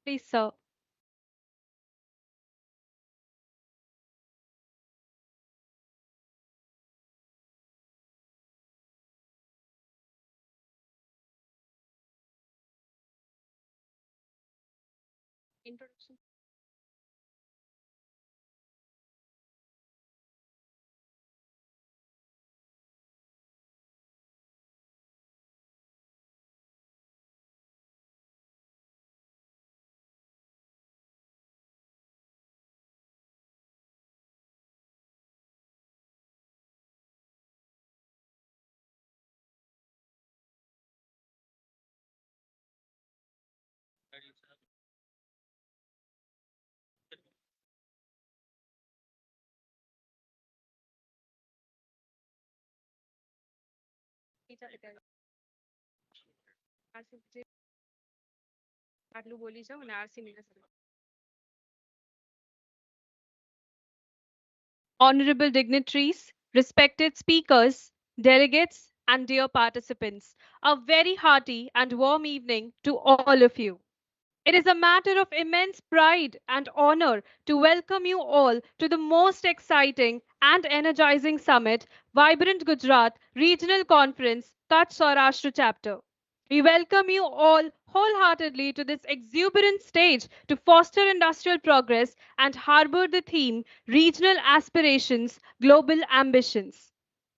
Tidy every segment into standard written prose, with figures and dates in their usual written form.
Please, sir. Introduction. આટલું બોલી જાઉં અને RC minute. Honorable dignitaries, respected speakers, delegates, and dear participants, a very hearty and warm evening to all of you. It is a matter of immense pride and honor to welcome you all to the most exciting and energizing summit, Vibrant Gujarat Regional Conference, Kutch Saurashtra Chapter. We welcome you all wholeheartedly to this exuberant stage to foster industrial progress and harbor the theme Regional Aspirations, Global Ambitions.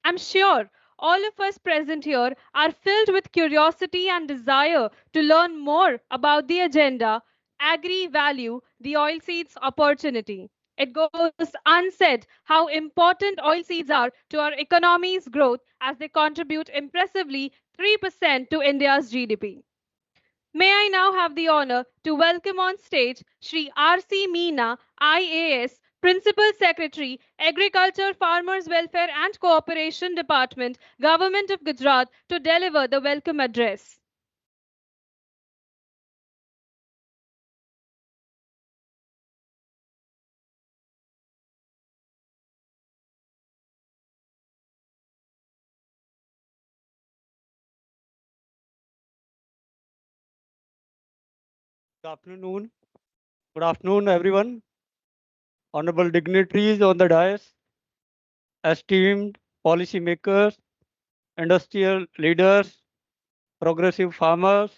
I'm sure all of us present here are filled with curiosity and desire to learn more about the agenda, AgriValue, the oilseeds opportunity. It goes unsaid how important oilseeds are to our economy's growth as they contribute impressively 3% to India's GDP. May I now have the honor to welcome on stage Shri R.C. Meena, IAS, Principal Secretary, Agriculture, Farmers Welfare and Cooperation Department, Government of Gujarat, to deliver the welcome address. Good afternoon. Good afternoon, everyone. Honorable dignitaries on the dais, esteemed policymakers, industrial leaders, progressive farmers,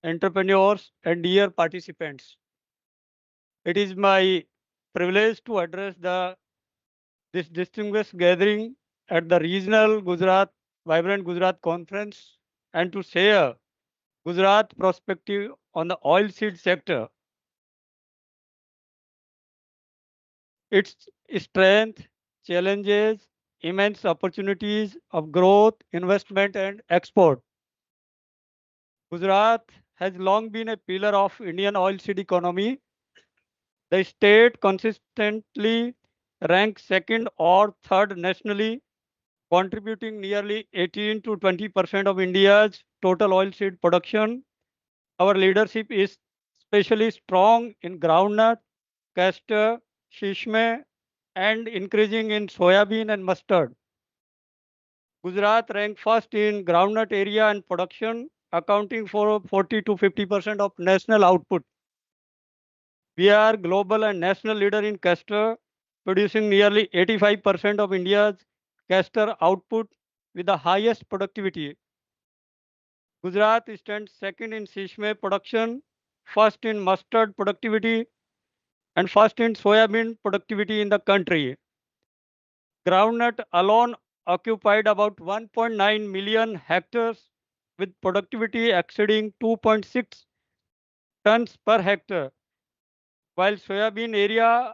entrepreneurs, and dear participants. It is my privilege to address this distinguished gathering at the regional Gujarat Vibrant Gujarat Conference and to share Gujarat perspective on the oilseed sector, its strength, challenges, immense opportunities of growth, investment, and export. Gujarat has long been a pillar of Indian oilseed economy. The state consistently ranks second or third nationally, contributing nearly 18 to 20% of India's total oilseed production. Our leadership is especially strong in groundnut, castor, shishme, and increasing in soybean and mustard. Gujarat ranked first in groundnut area and production, accounting for 40 to 50% of national output. We are global and national leader in castor, producing nearly 85% of India's castor output with the highest productivity. Gujarat stands second in shishme production, first in mustard productivity, and first in soybean productivity in the country. Groundnut alone occupied about 1.9 million hectares with productivity exceeding 2.6 tons per hectare, while soybean area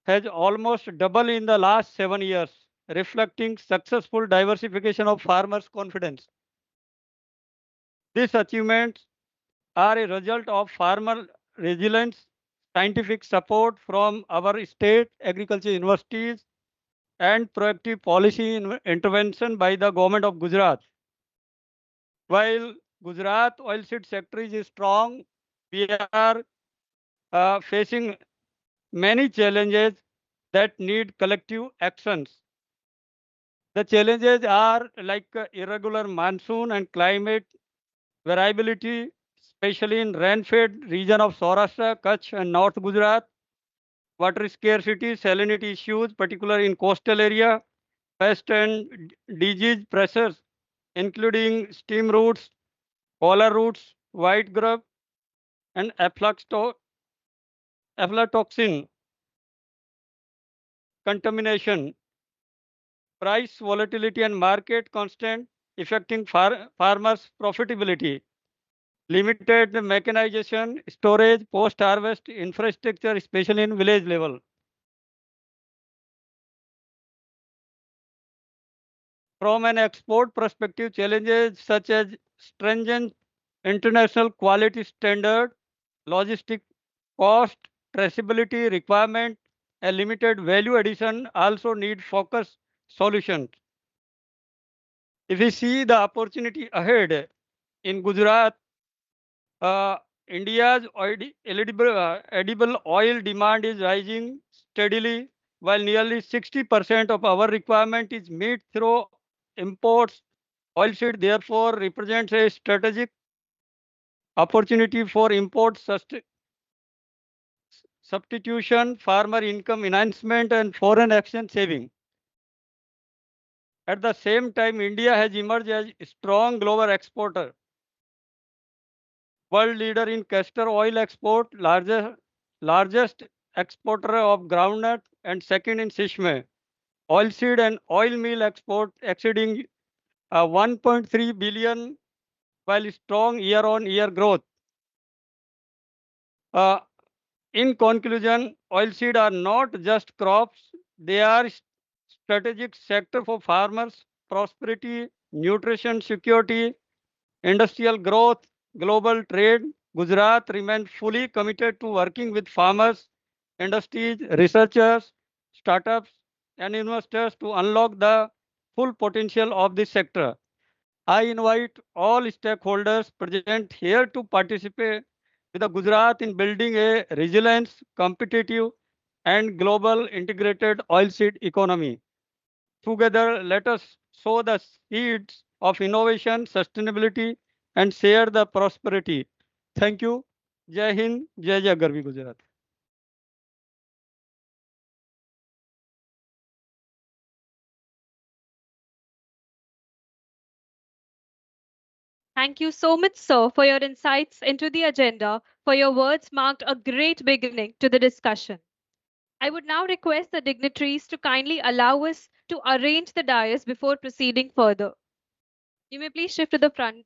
has almost doubled in the last 7 years, reflecting successful diversification of farmers' confidence. These achievements are a result of farmer resilience, scientific support from our state agriculture universities, and proactive policy intervention by the government of Gujarat. While Gujarat oilseed sector is strong, we are facing many challenges that need collective actions. The challenges are like irregular monsoon and climate variability, especially in rain-fed region of Saurashtra, Kutch, and North Gujarat. Water scarcity, salinity issues, particularly in coastal area, pest and disease pressures, including steam roots, collar roots, white grub, and aflatoxin contamination, price volatility and market constant affecting farmers' profitability, limited mechanization, storage, post-harvest infrastructure, especially in village level. From an export perspective, challenges such as stringent international quality standard, logistic cost, traceability requirement, and limited value addition also need focused solutions. If we see the opportunity ahead in Gujarat, uh, India's edible oil demand is rising steadily, while nearly 60% of our requirement is met through imports. Oilseed therefore represents a strategic opportunity for import substitution, farmer income enhancement, and foreign exchange saving. At the same time, India has emerged as a strong global exporter, world leader in castor oil export, largest exporter of groundnut, and second in sesame. Oilseed and oil meal export exceeding 1.3 billion, while strong year-on-year growth. Uh, In conclusion, oilseed are not just crops, they are strategic sector for farmers, prosperity, nutrition security, industrial growth, global trade. Gujarat remains fully committed to working with farmers, industries, researchers, startups, and investors to unlock the full potential of this sector. I invite all stakeholders present here to participate with the Gujarat in building a resilient, competitive, and global integrated oilseed economy. Together, let us sow the seeds of innovation, sustainability, and share the prosperity. Thank you. Jai Hind, Jai Jai Garvi Gujarat. Thank you so much, sir, for your insights into the agenda, for your words marked a great beginning to the discussion. I would now request the dignitaries to kindly allow us to arrange the dais before proceeding further. You may please shift to the front.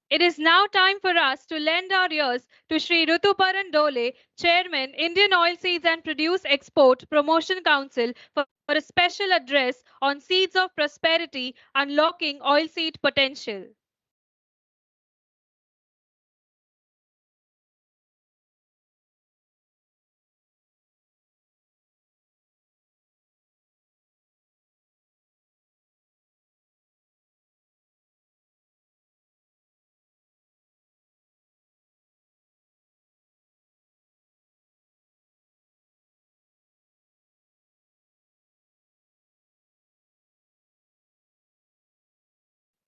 It is now time for us to lend our ears to Sri Rutuparan Dole, Chairman, Indian Oilseeds and Produce Export Promotion Council, for a special address on seeds of prosperity, unlocking oilseed potential.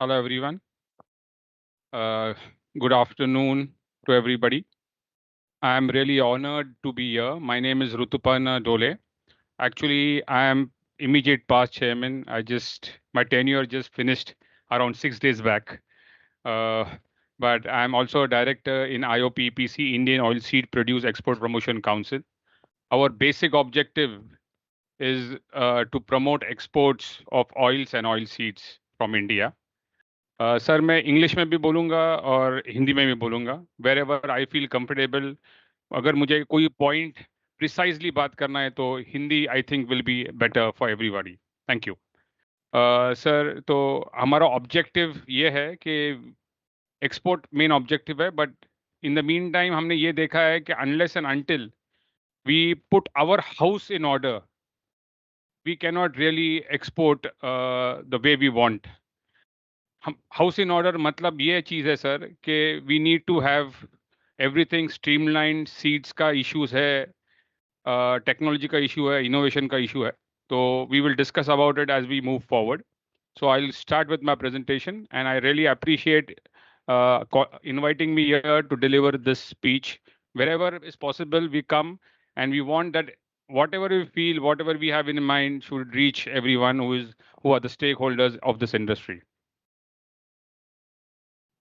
Hello, everyone. Uh, Good afternoon to everybody. I'm really honored to be here. My name is Rutupan Dole. Actually, I am immediate past chairman. My tenure just finished around 6 days back. Uh, but I'm also a director in IOPPC, Indian Oilseed Produce Export Promotion Council. Our basic objective is to promote exports of oils and oilseeds from India. Sir मैं English में भी बोलूँगा और हिंदी में भी बोलूँगा wherever I feel comfortable अगर मुझे कोई पॉइंट प्रिसाइजली बात करना है तो Hindi I think will be better for everybody thank you sir तो हमारा ऑब्जेक्टिव ये है कि एक्सपोर्ट मेन ऑब्जेक्टिव है, but in the mean time हमने ये देखा है कि unless and until we put our house in order, we cannot really export the way we want. हम हाउस इन ऑर्डर मतलब ये चीज़ है सर कि we need to have everything streamline. Seeds का इश्यूज है, टेक्नोलॉजी का इशू है, इनोवेशन का इशू है. तो we will discuss about it as we move forward. So I'll start with my presentation, and I really appreciate inviting me here to deliver this speech. Wherever is possible, we come, and we want that whatever we feel, whatever we have in mind, should reach everyone who are the stakeholders of this industry.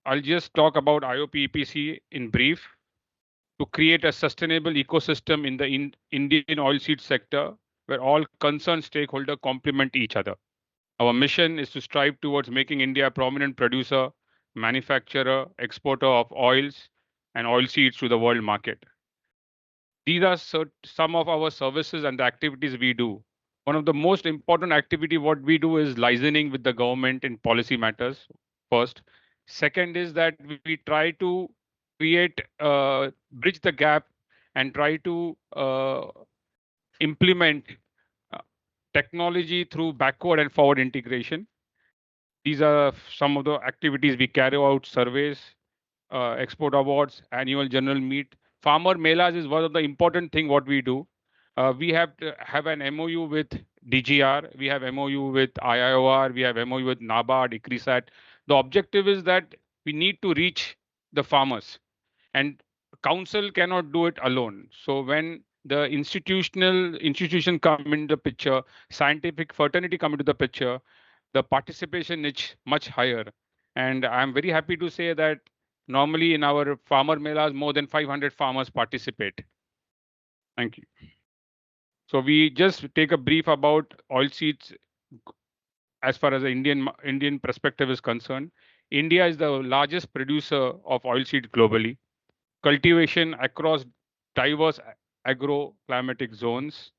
I'll just talk about IOP-EPC in brief. To create a sustainable ecosystem in the Indian oilseed sector, where all concerned stakeholders complement each other. Our mission is to strive towards making India a prominent producer, manufacturer, exporter of oils and oilseeds to the world market. These are some of our services and the activities we do. One of the most important activity what we do is liaising with the government in policy matters first. Second is that we try to create, bridge the gap and try to implement uh, technology through backward and forward integration. These are some of the activities we carry out: surveys, export awards, annual general meet. Farmer melas is one of the important thing what we do. We have to have an MOU with DGR, we have MOU with IIOR, we have MOU with NABARD, ICRISAT. The objective is that we need to reach the farmers, and council cannot do it alone. So when the institution come into the picture, scientific fraternity come into the picture, the participation is much higher. And I'm very happy to say that normally in our farmer melas, more than 500 farmers participate. Thank you. So we just take a brief about oilseeds as far as the Indian perspective is concerned. India is the largest producer of oilseed globally. Cultivation across diverse agroclimatic zones.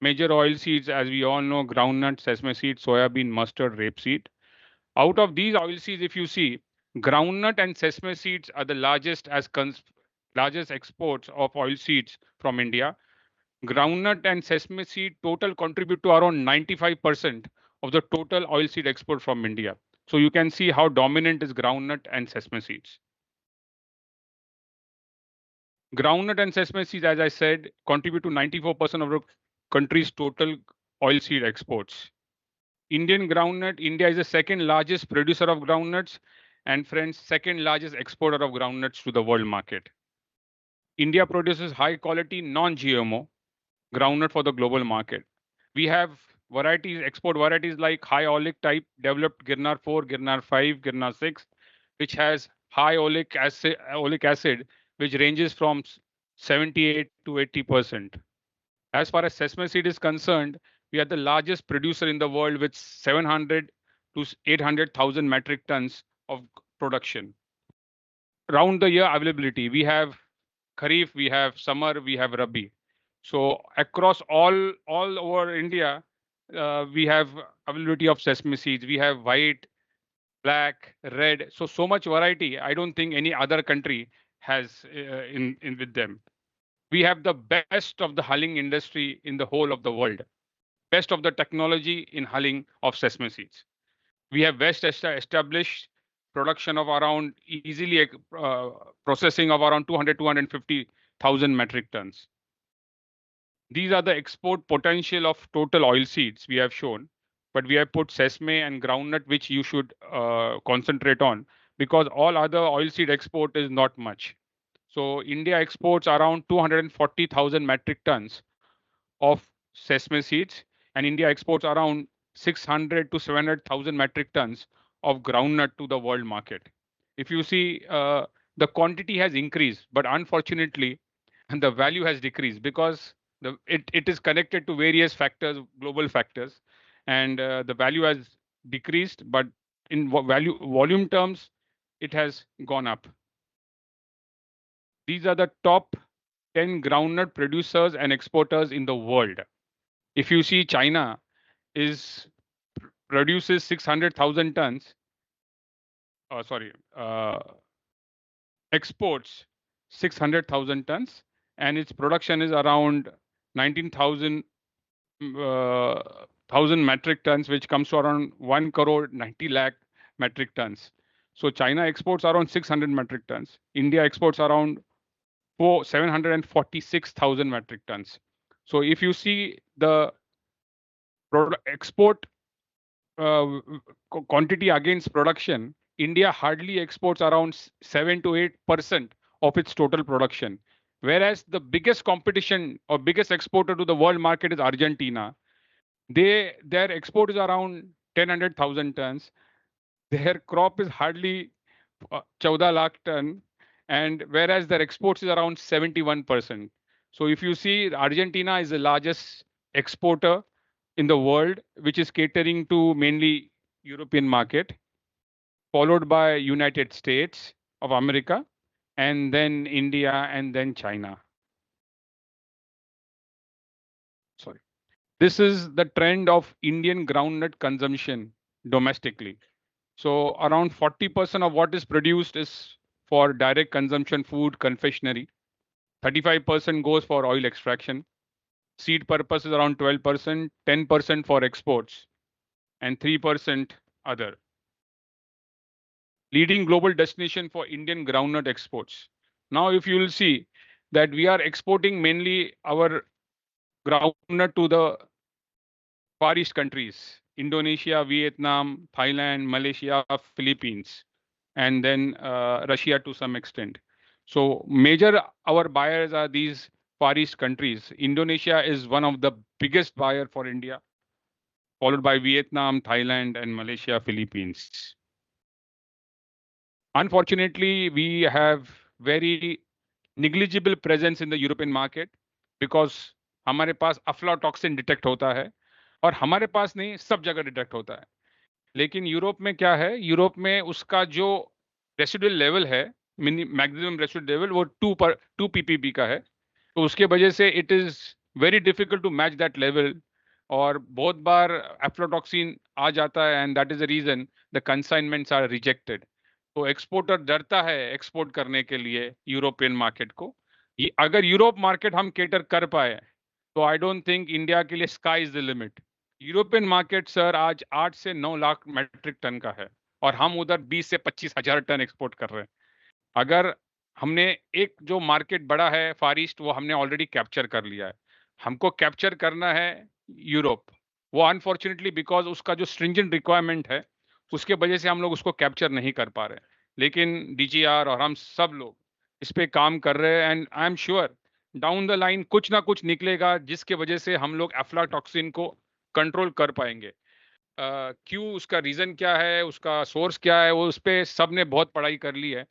Major oilseeds, as we all know: groundnut, sesame seed, soybean, mustard, rapeseed. Out of these oilseeds, if you see, groundnut and sesame seeds are the largest exports of oilseeds from India. Groundnut and sesame seed total contribute to around 95% of the total oilseed export from India. So you can see how dominant is groundnut and sesame seeds. Groundnut and sesame seeds, as I said, contribute to 94% of the country's total oilseed exports. Indian groundnut, India is the second largest producer of groundnuts, and friends, second largest exporter of groundnuts to the world market. India produces high quality non-GMO groundnut for the global market. We have varieties, export varieties like high oleic type developed Girnar 4, Girnar 5, Girnar 6, which has high oleic acid, which ranges from 78 to 80%. As far as sesame seed is concerned, we are the largest producer in the world with 700 to 800,000 metric tons of production. Round the year availability, we have Kharif, we have summer, we have Rabi. So across all over India, we have availability of sesame seeds. We have white, black, red. So much variety. I don't think any other country has in with them. We have the best of the hulling industry in the whole of the world. Best of the technology in hulling of sesame seeds. We have established production of around easily processing of around 250,000 metric tons. These are the export potential of total oil seeds we have shown, but we have put sesame and groundnut, which you should concentrate on, because all other oil seed export is not much. So India exports around 240,000 metric tons of sesame seeds, and India exports around 600 to 700,000 metric tons of groundnut to the world market. If you see, the quantity has increased, but unfortunately, the value has decreased because it is connected to various factors, global factors, and the value has decreased, but in volume terms, it has gone up. These are the top 10 groundnut producers and exporters in the world. If you see, China is produces 600,000 tons. Sorry. exports 600,000 tons, and its production is around 19,000 thousand metric tons, which comes to around 1 crore 90 lakh metric tons. So China exports around 600 metric tons. India exports around 746,000 metric tons. So if you see the export quantity against production, India hardly exports around 7 to 8% of its total production. Whereas the biggest competition or biggest exporter to the world market is Argentina. Their export is around 10,000 tons. Their crop is hardly 14 lakh ton, and whereas their exports is around 71%. So if you see, Argentina is the largest exporter in the world, which is catering to mainly European market, followed by United States of America, and then India, and then China. Sorry. This is the trend of Indian groundnut consumption domestically. So around 40% of what is produced is for direct consumption, food, confectionery. 35% goes for oil extraction. Seed purpose is around 12%, 10% for exports, and 3% other. Leading global destination for Indian groundnut exports. Now, if you will see that we are exporting mainly our groundnut to the Far East countries, Indonesia, Vietnam, Thailand, Malaysia, Philippines, and then Russia to some extent. So major our buyers are these Far East countries. Indonesia is one of the biggest buyer for India, followed by Vietnam, Thailand, and Malaysia, Philippines. Unfortunately, we have very negligible presence in the European market because हमारे पास aflatoxin detect होता है और हमारे पास नहीं सब जगह detect होता है. लेकिन यूरोप में क्या है, यूरोप में उसका जो रेसिडुअल लेवल है, मैक्सिमम रेसिडुअल लेवल वो 2 ppb का है. तो उसके वजह से it is very difficult to match that level, और बहुत बार एफ्लोटॉक्सिन आ जाता है, and that is the reason the consignments are rejected. तो एक्सपोर्टर डरता है एक्सपोर्ट करने के लिए यूरोपियन मार्केट को. अगर यूरोप मार्केट हम केटर कर पाए तो आई डोंट थिंक इंडिया के लिए sky is the limit. European market sir आज 8 से 9 लाख मेट्रिक टन का है, और हम उधर 20 से 25 हजार टन एक्सपोर्ट कर रहे हैं. अगर हमने एक जो मार्केट बड़ा है फार ईस्ट, वो हमने ऑलरेडी कैप्चर कर लिया है. हमको कैप्चर करना है यूरोप. वो अनफॉर्चुनेटली बिकॉज उसका जो स्ट्रिंजेंट रिक्वायरमेंट है उसके वजह से हम लोग उसको कैप्चर नहीं कर पा रहे. लेकिन डीजीआर और हम सब लोग इस पे काम कर रहे हैं, and I am sure down the line कुछ ना कुछ निकलेगा जिसके वजह से हम लोग एफ्लाटॉक्सिन को कंट्रोल कर पाएंगे. क्यों, उसका रीजन क्या है, उसका सोर्स क्या है, वो उस पर सब ने बहुत पढ़ाई कर ली है.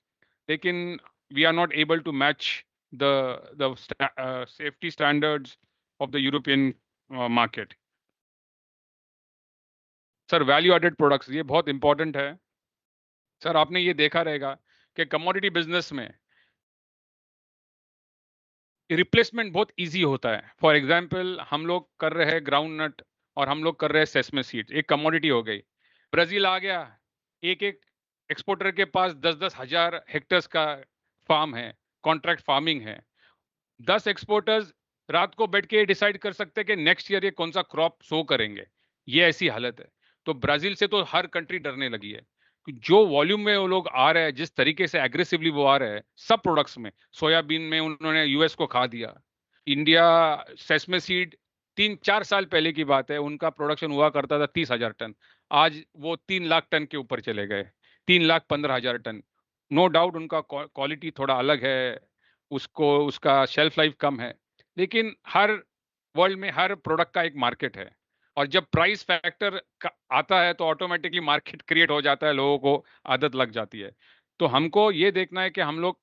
लेकिन we are not able to match the safety standards of the European market. Sir value added products ये बहुत इंपॉर्टेंट है. सर आपने ये देखा रहेगा कि कमोडिटी बिजनेस में रिप्लेसमेंट बहुत इजी होता है. फॉर एग्जांपल हम लोग कर रहे हैं ग्राउंड नट और हम लोग कर रहे हैं सेसमे सीड्स, एक कमोडिटी हो गई. ब्राजील आ गया, एक एक एक्सपोर्टर के पास 10-10 हजार हेक्टर्स का फार्म है, कॉन्ट्रैक्ट फार्मिंग है. 10 एक्सपोर्टर्स रात को बैठ के डिसाइड कर सकते हैं कि नेक्स्ट ईयर ये कौन सा क्रॉप सो करेंगे. ये ऐसी हालत है. तो ब्राजील से तो हर कंट्री डरने लगी है. जो वॉल्यूम में वो लोग आ रहे हैं, जिस तरीके से एग्रेसिवली वो आ रहे हैं सब प्रोडक्ट्स में, सोयाबीन में उन्होंने यूएस को खा दिया. इंडिया सेसमे सीड 3-4 साल पहले की बात है, उनका प्रोडक्शन हुआ करता था 30,000 टन. आज वो 3 लाख टन के ऊपर चले गए, 3,15,000 टन. नो डाउट उनका क्वालिटी थोड़ा अलग है, उसको उसका शेल्फ लाइफ कम है, लेकिन हर वर्ल्ड में हर प्रोडक्ट का एक मार्केट है. और जब प्राइस फैक्टर आता है तो ऑटोमेटिकली मार्केट क्रिएट हो जाता है, लोगों को आदत लग जाती है. तो हमको ये देखना है कि हम लोग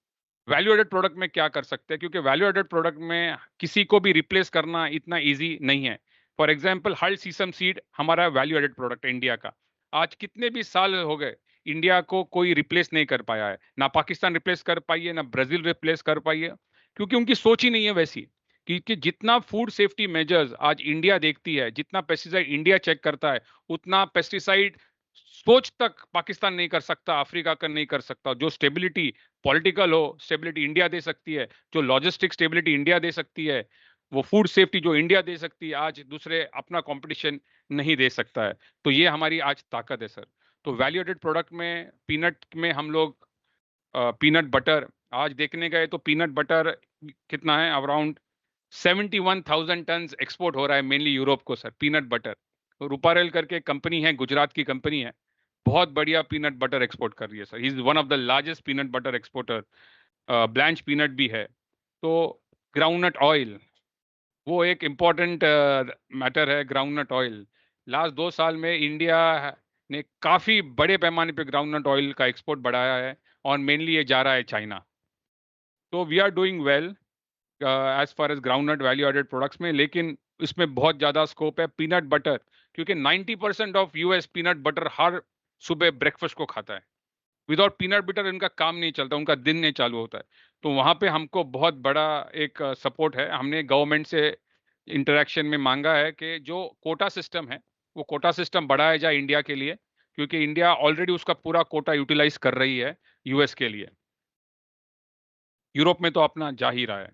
वैल्यू एडेड प्रोडक्ट में क्या कर सकते हैं, क्योंकि वैल्यू एडेड प्रोडक्ट में किसी को भी रिप्लेस करना इतना ईजी नहीं है. फॉर एग्जाम्पल हल सीसम सीड हमारा वैल्यू एडेड प्रोडक्ट है इंडिया का. आज कितने भी साल हो गए इंडिया को कोई रिप्लेस नहीं कर पाया है. ना पाकिस्तान रिप्लेस कर पाई है, ना ब्राजील रिप्लेस कर पाई है, क्योंकि उनकी सोच ही नहीं है वैसी. क्योंकि जितना फूड सेफ्टी मेजर्स आज इंडिया देखती है, जितना पेस्टिसाइड इंडिया चेक करता है, उतना पेस्टिसाइड सोच तक पाकिस्तान नहीं कर सकता, अफ्रीका का नहीं कर सकता। जो स्टेबिलिटी पॉलिटिकल हो, स्टेबिलिटी इंडिया दे सकती है, जो लॉजिस्टिक स्टेबिलिटी इंडिया दे सकती है, वो फूड सेफ्टी जो इंडिया दे सकती है, आज दूसरे अपना कंपटीशन नहीं दे सकता है। तो ये हमारी आज ताकत है सर। तो वैल्यू एडेड प्रोडक्ट में पीनट में हम लोग पीनट बटर आज देखने गए तो पीनट बटर कितना है, अराउंड 71,000 टन एक्सपोर्ट हो रहा है मेनली यूरोप को सर, पीनट बटर। रूपारेल करके कंपनी है, गुजरात की कंपनी है, बहुत बढ़िया पीनट बटर एक्सपोर्ट कर रही है sir. He is one of the largest peanut butter exporter. Blanche peanut भी है। तो ग्राउंडनट ऑयल वो एक इम्पॉर्टेंट मैटर है। ग्राउंडनट ऑयल लास्ट 2 साल में इंडिया ने काफी बड़े पैमाने पे ग्राउंडनट ऑयल का एक्सपोर्ट बढ़ाया है, और मेनली ये जा रहा है चाइना। तो we are doing well as far as groundnut value added products में। लेकिन इसमें बहुत ज्यादा स्कोप है पीनट बटर, क्योंकि 90% ऑफ यूएस पीनट बटर हर सुबह ब्रेकफास्ट को खाता है। विदाउट पीनट बटर इनका काम नहीं चलता, उनका दिन नहीं चालू होता है। तो वहां पे हमको बहुत बड़ा एक सपोर्ट है। हमने गवर्नमेंट से इंटरेक्शन में मांगा है कि जो कोटा सिस्टम है वो कोटा सिस्टम बढ़ाया जाए इंडिया के लिए, क्योंकि इंडिया ऑलरेडी उसका पूरा कोटा यूटिलाइज कर रही है यूएस के लिए। यूरोप में तो अपना जा ही रहा है।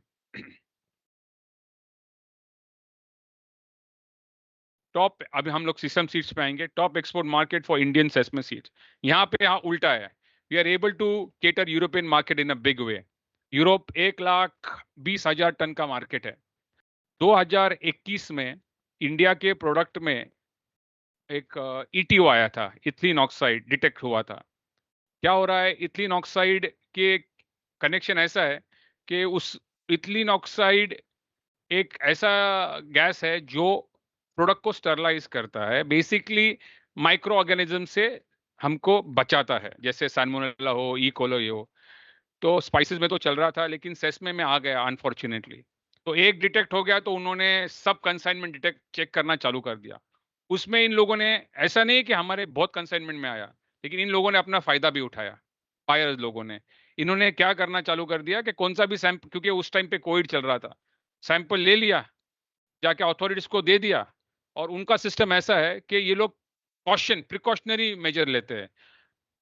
टॉप, अभी हम लोग सीसम सीड्स पे आएंगे। Top export market for Indian sesame seeds, यहाँ पे यहाँ उल्टा है। We are able to cater European market in a big way. Europe 1,20,000 ton का मार्केट है। 2021 में इंडिया के प्रोडक्ट में एक ईटीओ आया था, इथिलीन ऑक्साइड डिटेक्ट हुआ था। क्या हो रहा है, इथिलीन ऑक्साइड के कनेक्शन ऐसा है कि उस इथिलीन ऑक्साइड एक ऐसा गैस है जो प्रोडक्ट को स्टरलाइज करता है, बेसिकली माइक्रो ऑर्गेनिज्म से हमको बचाता है, जैसे सैल्मोनेला हो, ई कोलोई हो। तो स्पाइसेस में तो चल रहा था, लेकिन सेस्मे में आ गया अनफॉर्चुनेटली। तो एक डिटेक्ट हो गया तो उन्होंने सब कंसाइनमेंट डिटेक्ट चेक करना चालू कर दिया। उसमें इन लोगों ने, ऐसा नहीं कि हमारे बहुत कंसाइनमेंट में आया, लेकिन इन लोगों ने अपना फायदा भी उठाया। बायर्स लोगों ने, इन्होंने क्या करना चालू कर दिया कि कौन सा भी सैंपल, क्योंकि उस टाइम पे कोविड चल रहा था, सैंपल ले लिया, जाके अथॉरिटीज को दे दिया। और उनका सिस्टम ऐसा है कि ये लोग कॉशन प्रिकॉशनरी मेजर लेते हैं।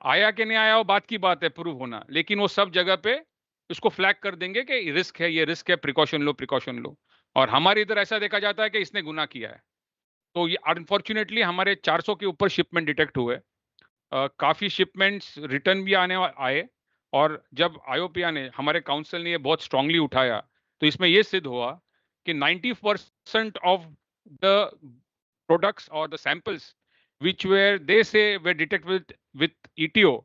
आया कि नहीं आया वो बात की बात है, प्रूव होना, लेकिन वो सब जगह पे उसको फ्लैग कर देंगे कि रिस्क है, ये रिस्क है, प्रिकॉशन लो, प्रिकॉशन लो। और हमारे इधर ऐसा देखा जाता है कि इसने गुनाह किया है। तो ये अनफॉर्चुनेटली हमारे 400 के ऊपर शिपमेंट डिटेक्ट हुए। काफी शिपमेंट्स रिटर्न भी आए। और जब आईओपीआर ने, हमारे काउंसिल ने ये बहुत स्ट्रांगली उठाया, तो इसमें ये सिद्ध हुआ कि 90% ऑफ द प्रोडक्ट्स और the samples which were they say we detect with ETO,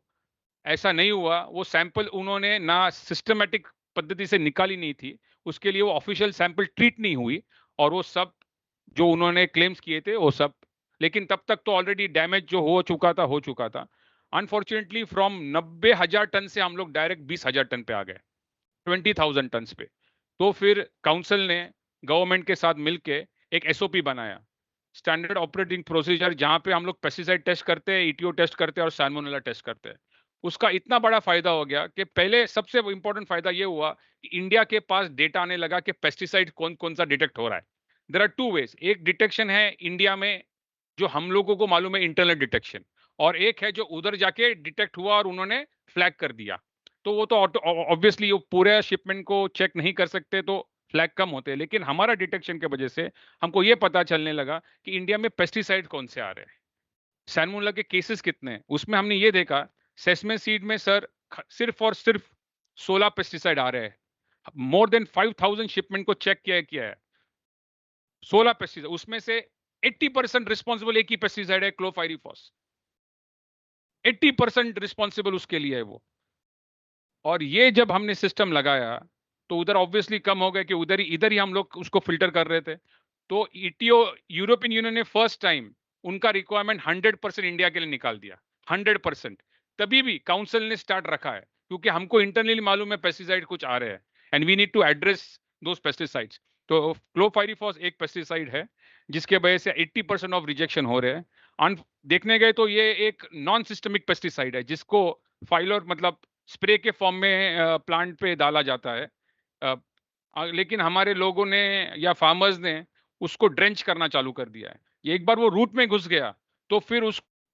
ऐसा नहीं हुआ। वो सैंपल उन्होंने ना सिस्टमेटिक पद्धति से निकाली नहीं थी, उसके लिए वो ऑफिशियल सैंपल ट्रीट नहीं हुई, और वो सब जो उन्होंने क्लेम्स किए थे वो सब, लेकिन तब तक तो ऑलरेडी डैमेज जो हो चुका था। अनफॉर्चुनेटली फ्रॉम 90,000 टन से हम लोग डायरेक्ट 20,000 टन पे आ गए, 20,000 टन पे। तो फिर काउंसिल ने गवर्नमेंट के साथ मिलके एक एसओपी बनाया, स्टैंडर्ड ऑपरेटिंग प्रोसीजर, जहां पे हम लोग पेस्टिसाइड टेस्ट करते हैं, ईटीओ टेस्ट करते हैं और सैल्मोनेला टेस्ट करते हैं। उसका इतना बड़ा फायदा हो गया कि पहले सबसे इंपॉर्टेंट फायदा ये हुआ कि इंडिया के पास डेटा आने लगा कि पेस्टिसाइड कौन कौन सा डिटेक्ट हो रहा है। देयर आर टू वेज, एक डिटेक्शन है इंडिया में जो हम लोगों को मालूम है, इंटरनल डिटेक्शन, और एक है जो उधर जाके डिटेक्ट हुआ और उन्होंने फ्लैग कर दिया। तो वो तो ऑब्वियसली वो पूरे शिपमेंट को चेक नहीं कर सकते, तो फ्लैग कम होते हैं। लेकिन हमारा डिटेक्शन के वजह से हमको ये पता चलने लगा कि इंडिया में पेस्टिसाइड कौन से आ रहे हैं, सैल्मोनेला के केसेस कितने हैं। उसमें हमने ये देखा, सेसमे सीड में सर सिर्फ और सिर्फ 16 पेस्टिसाइड आ रहे हैं। मोर देन 5,000 शिपमेंट को चेक किया है, 16 पेस्टिसाइड, उसमें से 80% रिस्पॉन्सिबल एक ही पेस्टिसाइड है, क्लोफाइरिफॉस। 80% रिस्पॉन्सिबल उसके लिए है वो। और ये जब हमने सिस्टम लगाया तो उधर ऑब्वियसली कम हो गया कि इधर ही हम लोग उसको फिल्टर कर रहे थे। तो ईटीओ, यूरोपियन यूनियन ने फर्स्ट टाइम उनका रिक्वायरमेंट 100% इंडिया के लिए निकाल दिया, 100%। तभी भी काउंसिल ने स्टार्ट रखा है, क्योंकि हमको इंटरनली मालूम है पेस्टिसाइड कुछ आ रहे हैं, and we need to address those pesticides. तो क्लोफाइरिफॉस एक पेस्टिसाइड है जिसके वजह से 80% ऑफ रिजेक्शन हो रहे हैं। देखने गए तो ये एक नॉन सिस्टमिक पेस्टिसाइड है, जिसको फाइलर मतलब स्प्रे के फॉर्म में प्लांट पे डाला जाता है। लेकिन हमारे लोगों ने या फार्मर्स ने उसको ड्रेंच करना चालू कर दिया है। ये एक बार वो रूट में घुस गया तो फिर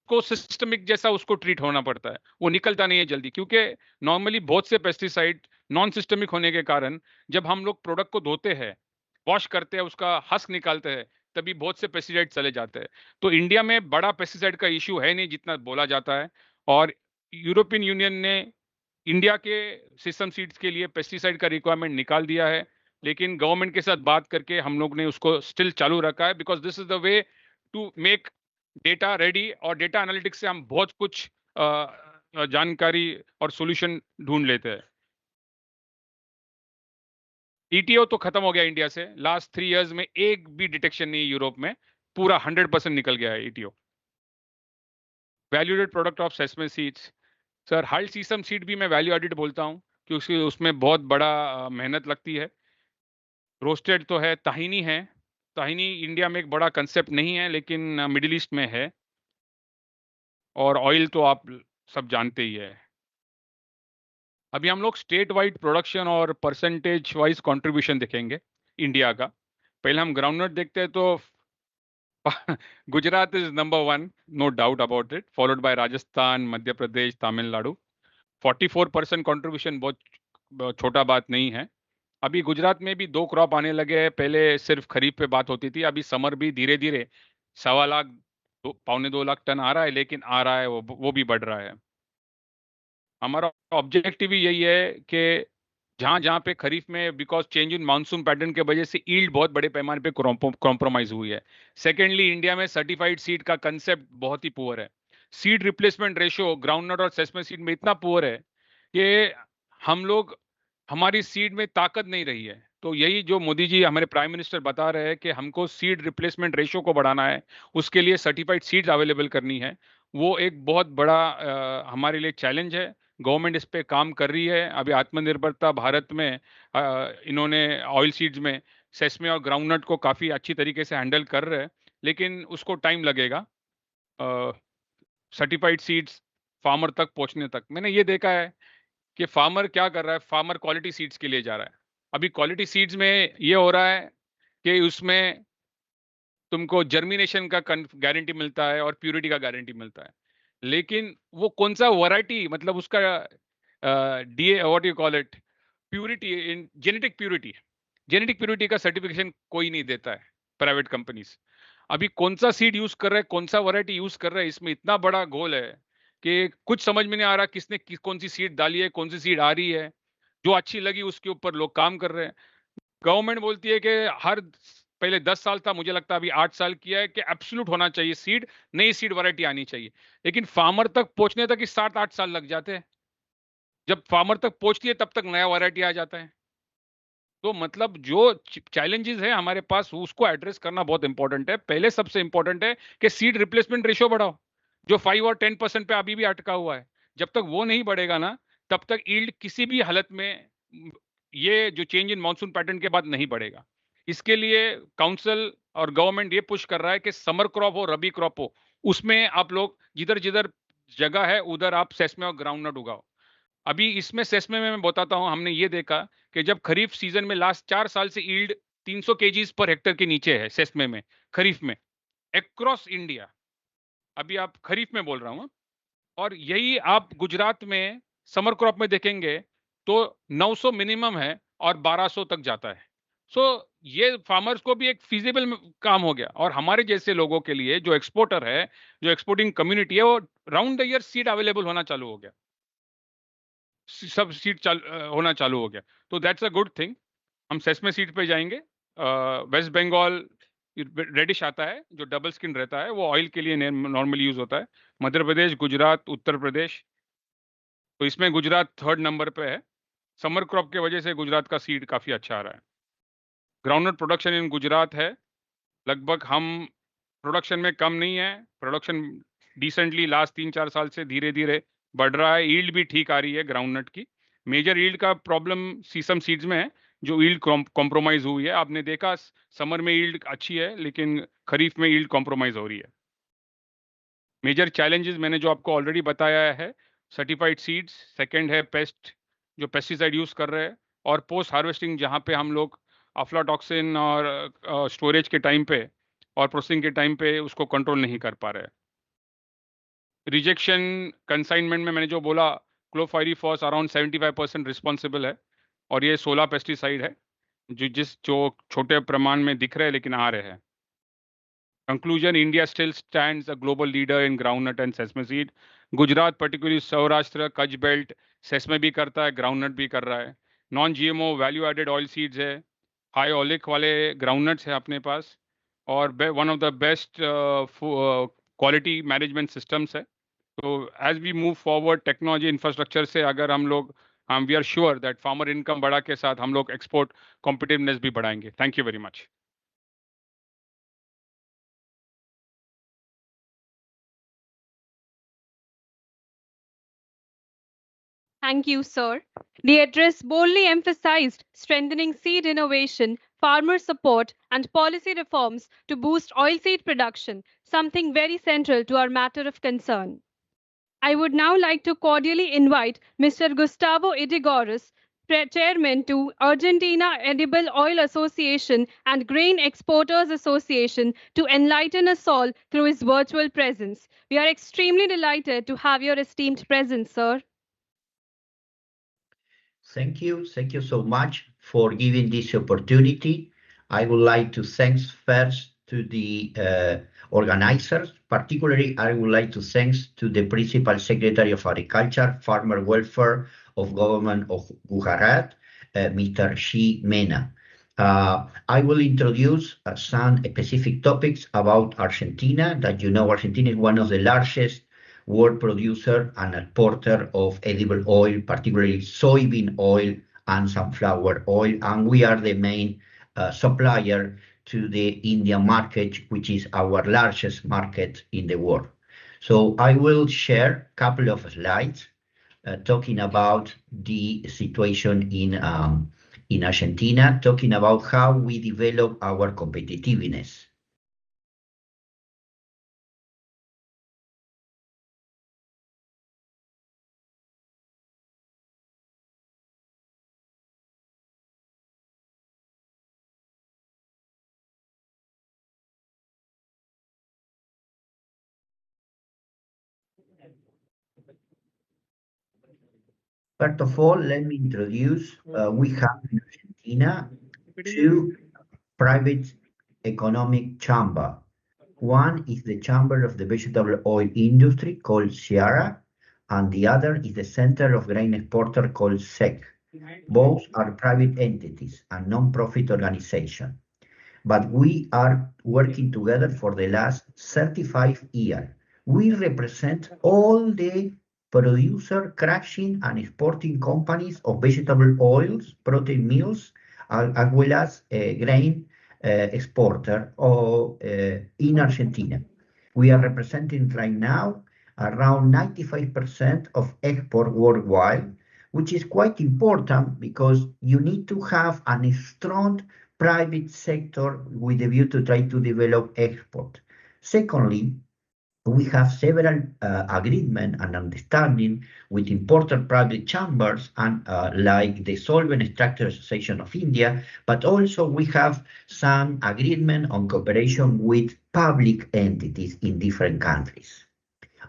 उसको सिस्टमिक जैसा उसको ट्रीट होना पड़ता है, वो निकलता नहीं है जल्दी, क्योंकि नॉर्मली बहुत से पेस्टिसाइड नॉन सिस्टमिक होने के कारण जब हम लोग प्रोडक्ट को धोते हैं, वॉश करते हैं, उसका हस्क निकालते हैं, तभी बहुत से पेस्टिसाइड चले जाते हैं। तो इंडिया में बड़ा पेस्टिसाइड का इश्यू है नहीं जितना बोला जाता है, और यूरोपियन यूनियन ने इंडिया के सिस्टम सीड्स के लिए पेस्टिसाइड का रिक्वायरमेंट निकाल दिया है, लेकिन गवर्नमेंट के साथ बात करके हम लोग ने उसको स्टिल चालू रखा है, because this is the way to make data ready, और डेटा एनालिटिक्स से हम बहुत कुछ जानकारी और सॉल्यूशन ढूंढ लेते हैं। ईटीओ तो खत्म हो गया इंडिया से, लास्ट 3 इयर्स में एक भी डिटेक्शन नहीं है यूरोप में, पूरा 100% निकल गया है ETO. Value added product of sesame seeds, sir hull sesame seed भी मैं वैल्यू एडेड बोलता हूँ, क्योंकि उसमें बहुत बड़ा मेहनत लगती है। रोस्टेड तो है, ताहिनी है। ताहिनी इंडिया में एक बड़ा कंसेप्ट नहीं है, लेकिन मिडिल ईस्ट में है। और ऑयल तो आप सब जानते ही है। अभी हम लोग स्टेट वाइड प्रोडक्शन और परसेंटेज वाइज कंट्रीब्यूशन देखेंगे इंडिया का। पहले हम ग्राउंडनट देखते हैं, तो Gujarat is number 1, no doubt about it, followed by Rajasthan, Madhya Pradesh, Tamil Nadu. 44% contribution बहुत छोटा बात नहीं है। अभी गुजरात में भी 2 क्रॉप आने लगे हैं, पहले सिर्फ खरीफ पे बात होती थी, अभी समर भी धीरे धीरे 1.25 लाख, 2.25 लाख टन आ रहा है, लेकिन आ रहा है, वो भी बढ़ रहा है। हमारा ऑब्जेक्टिव भी यही है कि जहां जहां पे खरीफ में, because change in monsoon pattern के वजह से ईल्ड बहुत बड़े पैमाने पे कॉम्प्रोमाइज हुई है। सेकेंडली, इंडिया में सर्टिफाइड सीड का कंसेप्ट बहुत ही पुअर है। सीड रिप्लेसमेंट रेशियो ग्राउंडनट और सेसमे सीड में इतना पुअर है कि हम लोग, हमारी सीड में ताकत नहीं रही है। तो यही जो मोदी जी हमारे प्राइम मिनिस्टर बता रहे हैं कि हमको सीड रिप्लेसमेंट रेशियो को बढ़ाना है, उसके लिए सर्टिफाइड सीड्स अवेलेबल करनी है, वो एक बहुत बड़ा हमारे लिए चैलेंज है। गवर्नमेंट इस पे काम कर रही है। अभी आत्मनिर्भरता भारत में इन्होंने ऑयल सीड्स में सेसमे और ग्राउंडनट को काफ़ी अच्छी तरीके से हैंडल कर रहे हैं, लेकिन उसको टाइम लगेगा सर्टिफाइड सीड्स फार्मर तक पहुंचने तक। मैंने ये देखा है कि फार्मर क्या कर रहा है, फार्मर क्वालिटी सीड्स के लिए जा रहा है। अभी क्वालिटी सीड्स में ये हो रहा है कि उसमें तुमको जर्मिनेशन का गारंटी मिलता है और प्यूरिटी का गारंटी मिलता है, लेकिन वो कौन सा वैरायटी, मतलब उसका DA, what you call it, purity, in genetic purity का सर्टिफिकेशन कोई नहीं देता है, प्राइवेट कंपनीज। अभी कौन सा सीड यूज कर रहा है, कौन सा वैरायटी यूज कर रहा है, इसमें इतना बड़ा गोल है कि कुछ समझ में नहीं आ रहा किसने कौन सी सीड डाली है, कौन सी सीड आ रही है। जो अच्छी लगी उसके ऊपर लोग काम कर रहे हैं। गवर्नमेंट बोलती है कि हर, पहले 10 साल था, मुझे लगता है अभी 8 साल किया है कि एब्सोल्यूट होना चाहिए सीड, नई सीड वैरायटी आनी चाहिए, लेकिन फार्मर तक पहुंचने तक ही 7-8 साल लग जाते हैं। जब फार्मर तक पहुंचती है तब तक नया वैरायटी आ जाता है। तो मतलब जो चैलेंजेस है हमारे पास, उसको एड्रेस करना बहुत इंपॉर्टेंट है। पहले सबसे इंपॉर्टेंट है कि सीड रिप्लेसमेंट रेशियो बढ़ाओ, जो 5 और 10% पे अभी भी अटका हुआ है। जब तक वो नहीं बढ़ेगा ना, तब तक ईल्ड किसी भी हालत में, ये जो चेंज इन मानसून पैटर्न के बाद नहीं बढ़ेगा। इसके लिए काउंसिल और गवर्नमेंट ये पुश कर रहा है कि समर क्रॉप हो, रबी क्रॉप हो, उसमें आप लोग जिधर जिधर जगह है उधर आप सेसमे और ग्राउंडनट उगाओ। अभी इसमें सेसमे में मैं बताता हूं, हमने ये देखा कि जब खरीफ सीजन में लास्ट 4 साल से ईल्ड 300 केजीज पर हेक्टर के नीचे है सेसमे में, खरीफ में, अक्रॉस इंडिया। अभी आप खरीफ में बोल रहा हूं, और यही आप गुजरात में समर क्रॉप में देखेंगे तो 900 मिनिमम है और 1200 तक जाता है। सो ये फार्मर्स को भी एक फिजिबल काम हो गया, और हमारे जैसे लोगों के लिए जो एक्सपोर्टर है, जो एक्सपोर्टिंग कम्युनिटी है, वो round the year seed available होना चालू हो गया, सब सीड होना चालू हो गया। तो दैट्स अ गुड थिंग। हम सेसमे सीड पे जाएंगे। वेस्ट बंगाल रेडिश आता है, जो डबल स्किन रहता है, वो ऑयल के लिए नॉर्मली यूज होता है। मध्य प्रदेश, गुजरात, उत्तर प्रदेश, तो इसमें गुजरात 3rd नंबर पे है। समर क्रॉप के वजह से गुजरात का सीड काफी अच्छा आ रहा है। ग्राउंडनट प्रोडक्शन इन गुजरात है लगभग, हम प्रोडक्शन में कम नहीं है, प्रोडक्शन डिसेंटली लास्ट 3-4 साल से धीरे धीरे बढ़ रहा है। ईल्ड भी ठीक आ रही है ग्राउंडनट की। मेजर ईल्ड का प्रॉब्लम सीसम सीड्स में है, जो ईल्ड कॉम्प्रोमाइज हुई है। आपने देखा समर में ईल्ड अच्छी है, लेकिन खरीफ में ईल्ड कॉम्प्रोमाइज हो रही है। मेजर चैलेंजेस मैंने जो आपको ऑलरेडी बताया है, सर्टिफाइड सीड्स, सेकंड है पेस्ट, जो पेस्टिसाइड यूज कर रहे हैं, और पोस्ट हार्वेस्टिंग, जहाँ पे हम लोग अफ्लाटॉक्सिन और स्टोरेज के टाइम पे और प्रोसेसिंग के टाइम पे उसको कंट्रोल नहीं कर पा रहे हैं। रिजेक्शन कंसाइनमेंट में मैंने जो बोला, क्लोफाइरीफॉस अराउंड 75% रिस्पॉन्सिबल है, और ये 16 पेस्टिसाइड है जो छोटे प्रमाण में दिख रहे हैं लेकिन आ रहे हैं। Conclusion, India still stands a global leader in groundnut and sesame seed. Gujarat particularly Saurashtra Kutch belt sesame भी करता है, ग्राउंडनट भी कर रहा है। Non GMO value added oil seeds है, हाई ऑलिक वाले ग्राउंडनट्स है अपने पास, और one of the best quality management systems है। तो as we move forward technology infrastructure से, अगर हम we are sure that farmer income बढ़ा के साथ हम लोग एक्सपोर्ट कॉम्पिटिटिवनेस भी बढ़ाएंगे। Thank you very much. Thank you, sir. The address boldly emphasized strengthening seed innovation, farmer support, and policy reforms to boost oilseed production, something very central to our matter of concern. I would now like to cordially invite Mr. Gustavo Idigoras, Chairman to Argentina Edible Oil Association and Grain Exporters Association, to enlighten us all through his virtual presence. We are extremely delighted to have your esteemed presence, sir. Thank you. Thank you so much for giving this opportunity. I would like to thank first to the organizers. Particularly, I would like to thank to the Principal Secretary of Agriculture, Farmer Welfare of Government of Gujarat, Mr. Shi Mena. I will introduce some specific topics about Argentina. That you know, Argentina is one of the largest world producer and exporter of edible oil, particularly soybean oil and sunflower oil, and we are the main supplier to the Indian market, which is our largest market in the world. So I will share a couple of slides talking about the situation in Argentina, talking about how we develop our competitiveness. First of all, let me introduce, we have in Argentina two private economic chamber. One is the Chamber of the Vegetable Oil Industry called Sierra, and the other is the Center of Grain Exporter called SEC. Both are private entities and non-profit organizations, but we are working together for the last 35 years. We represent all the producer, crushing, and exporting companies of vegetable oils, protein mills, as well as grain exporter in Argentina. We are representing right now around 95% of export worldwide, which is quite important because you need to have a strong private sector with a view to try to develop export. Secondly, we have several agreements and understanding with important private chambers and like the Solvent Extractor Association of India, but also we have some agreement on cooperation with public entities in different countries.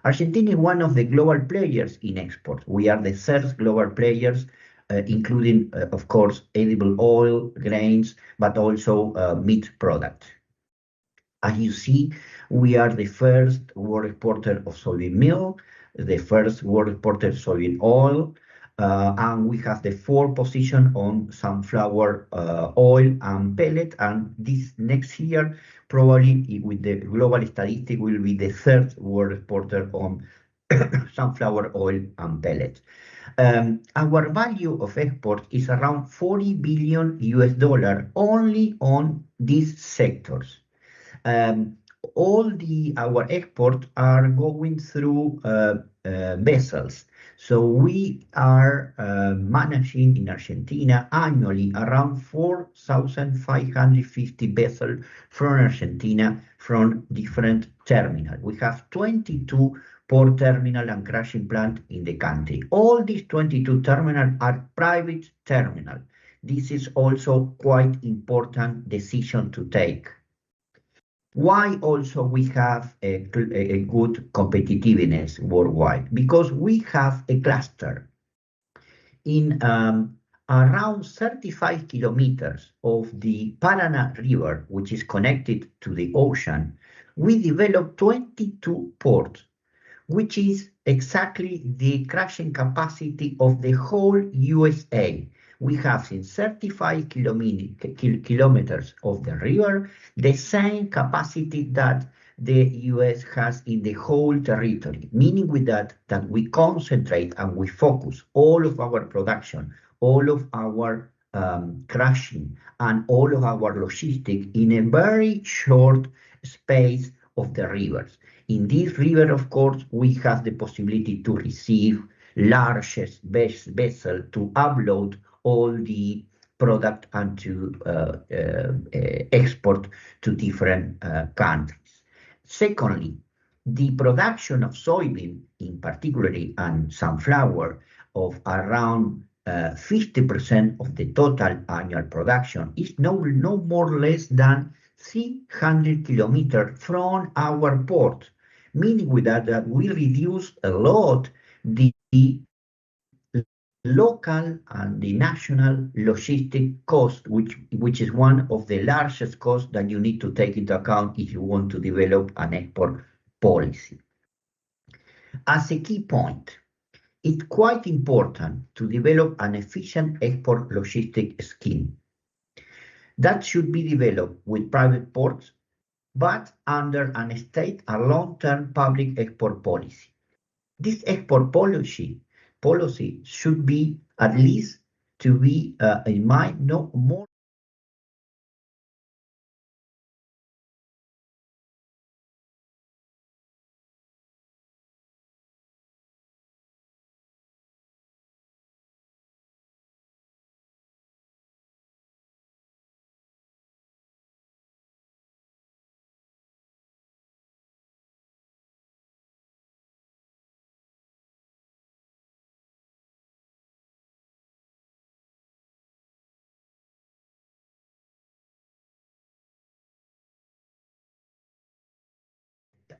Argentina is one of the global players in export. We are the third global players, including, of course, edible oil, grains, but also meat products. As you see, we are the first world exporter of soybean meal, the first world exporter of soybean oil, and we have the fourth position on sunflower oil and pellet. And this next year, probably with the global statistic, will be the third world exporter on sunflower oil and pellet. Our value of export is around 40 billion US dollar only on these sectors. All our exports are going through vessels. So we are managing in Argentina annually around 4,550 vessels from Argentina from different terminals. We have 22 port terminal and crushing plant in the country. All these 22 terminals are private terminals. This is also quite important decision to take. Why also we have a good competitiveness worldwide? Because we have a cluster in around 35 kilometers of the Paraná River, which is connected to the ocean. We developed 22 ports, which is exactly the crushing capacity of the whole USA. We have in 35 kilometers of the river the same capacity that the US has in the whole territory, meaning with that we concentrate and we focus all of our production, all of our crushing, and all of our logistics in a very short space of the rivers. In this river, of course, we have the possibility to receive largest vessel to upload all the product and to export to different countries. Secondly, the production of soybean, in particular, and sunflower, of around 50% of the total annual production is no more or less than 300 kilometers from our port, meaning with that we reduce a lot the local and the national logistic cost, which is one of the largest costs that you need to take into account if you want to develop an export policy. As a key point, it's quite important to develop an efficient export logistic scheme that should be developed with private ports, but under a state and long-term public export policy. This export policy should be at least to be in mind no more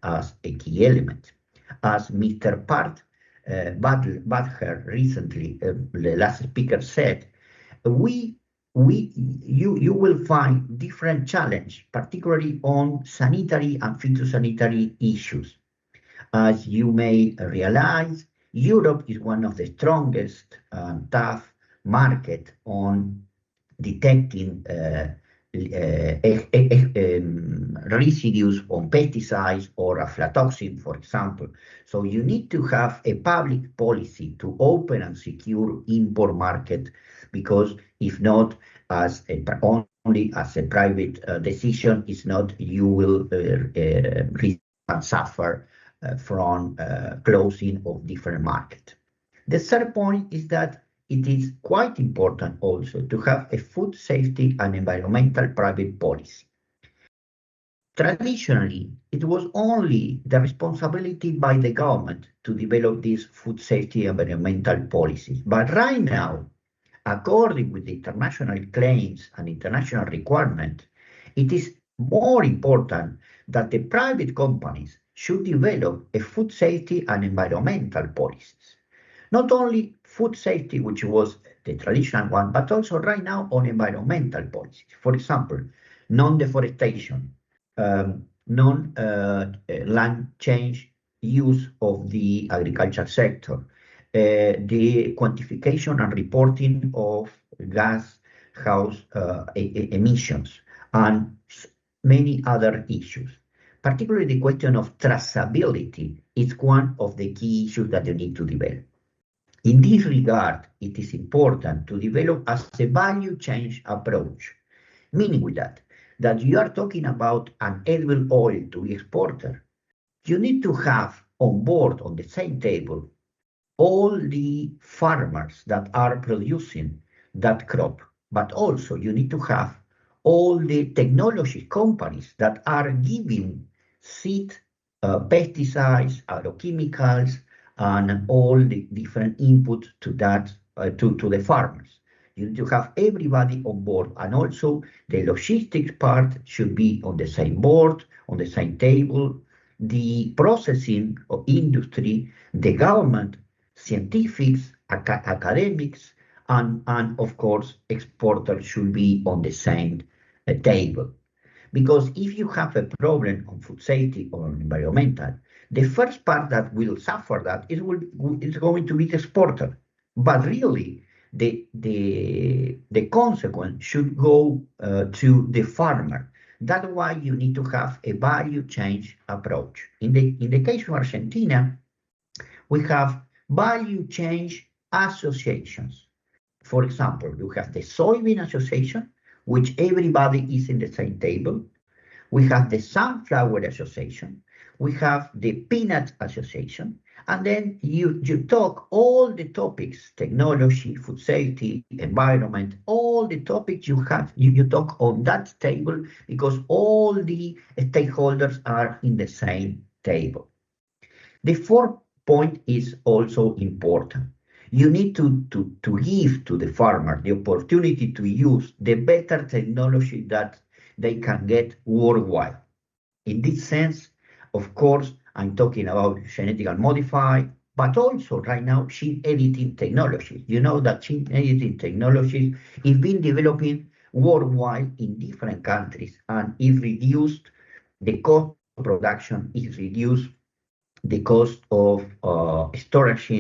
as a key element. As Mr. Badher recently, the last speaker said, you will find different challenge, particularly on sanitary and phytosanitary issues. As you may realize, Europe is one of the strongest tough market on detecting residues on pesticides or aflatoxin, for example. So you need to have a public policy to open and secure import market, because if not, as only as a private decision, is not, you will suffer from closing of different market. The third point is that it is quite important also to have a food safety and environmental private policy. Traditionally, it was only the responsibility by the government to develop these food safety and environmental policies. But right now, according with the international claims and international requirement, it is more important that the private companies should develop a food safety and environmental policies. Not only food safety, which was the traditional one, but also right now on environmental policies. For example, non-deforestation, non-land change use of the agriculture sector, the quantification and reporting of gas house emissions, and many other issues. Particularly the question of traceability is one of the key issues that you need to develop. In this regard, it is important to develop as a value chain approach, meaning with that you are talking about an edible oil to be exporter. You need to have on board, on the same table, all the farmers that are producing that crop, but also you need to have all the technology companies that are giving seed, pesticides, agrochemicals, and all the different input to that to the farmers. You need to have everybody on board, and also the logistics part should be on the same board, on the same table. The processing of industry, the government, scientifics, academics, and of course, exporters should be on the same table. Because if you have a problem on food safety or environmental, the first part that will suffer that is going to be the exporter. But really, the consequence should go to the farmer. That's why you need to have a value change approach. In the case of Argentina, we have value change associations. For example, you have the soybean association, which everybody is in the same table. We have the Sunflower Association, we have the Peanut Association, and then you talk all the topics, technology, food safety, environment, all the topics you talk on that table because all the stakeholders are in the same table. The fourth point is also important. You need to give to the farmer the opportunity to use the better technology that they can get worldwide. In this sense, of course, I'm talking about genetically modified, but also right now gene editing technology. You know that gene editing technology is being developing worldwide in different countries, and it reduced the cost of production, it reduced the cost of storage,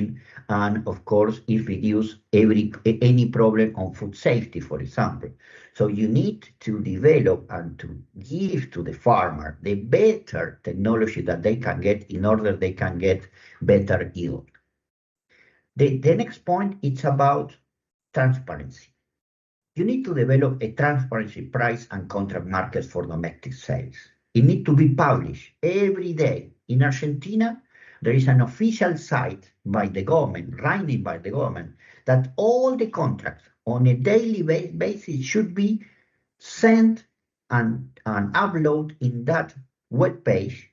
and of course it reduces any problem on food safety, for example. So you need to develop and to give to the farmer the better technology that they can get in order they can get better yield. The next point is about transparency. You need to develop a transparency price and contract market for domestic sales. It needs to be published every day. In Argentina, there is an official site by the government, running by the government, that all the contracts on a daily basis should be sent and upload in that web page.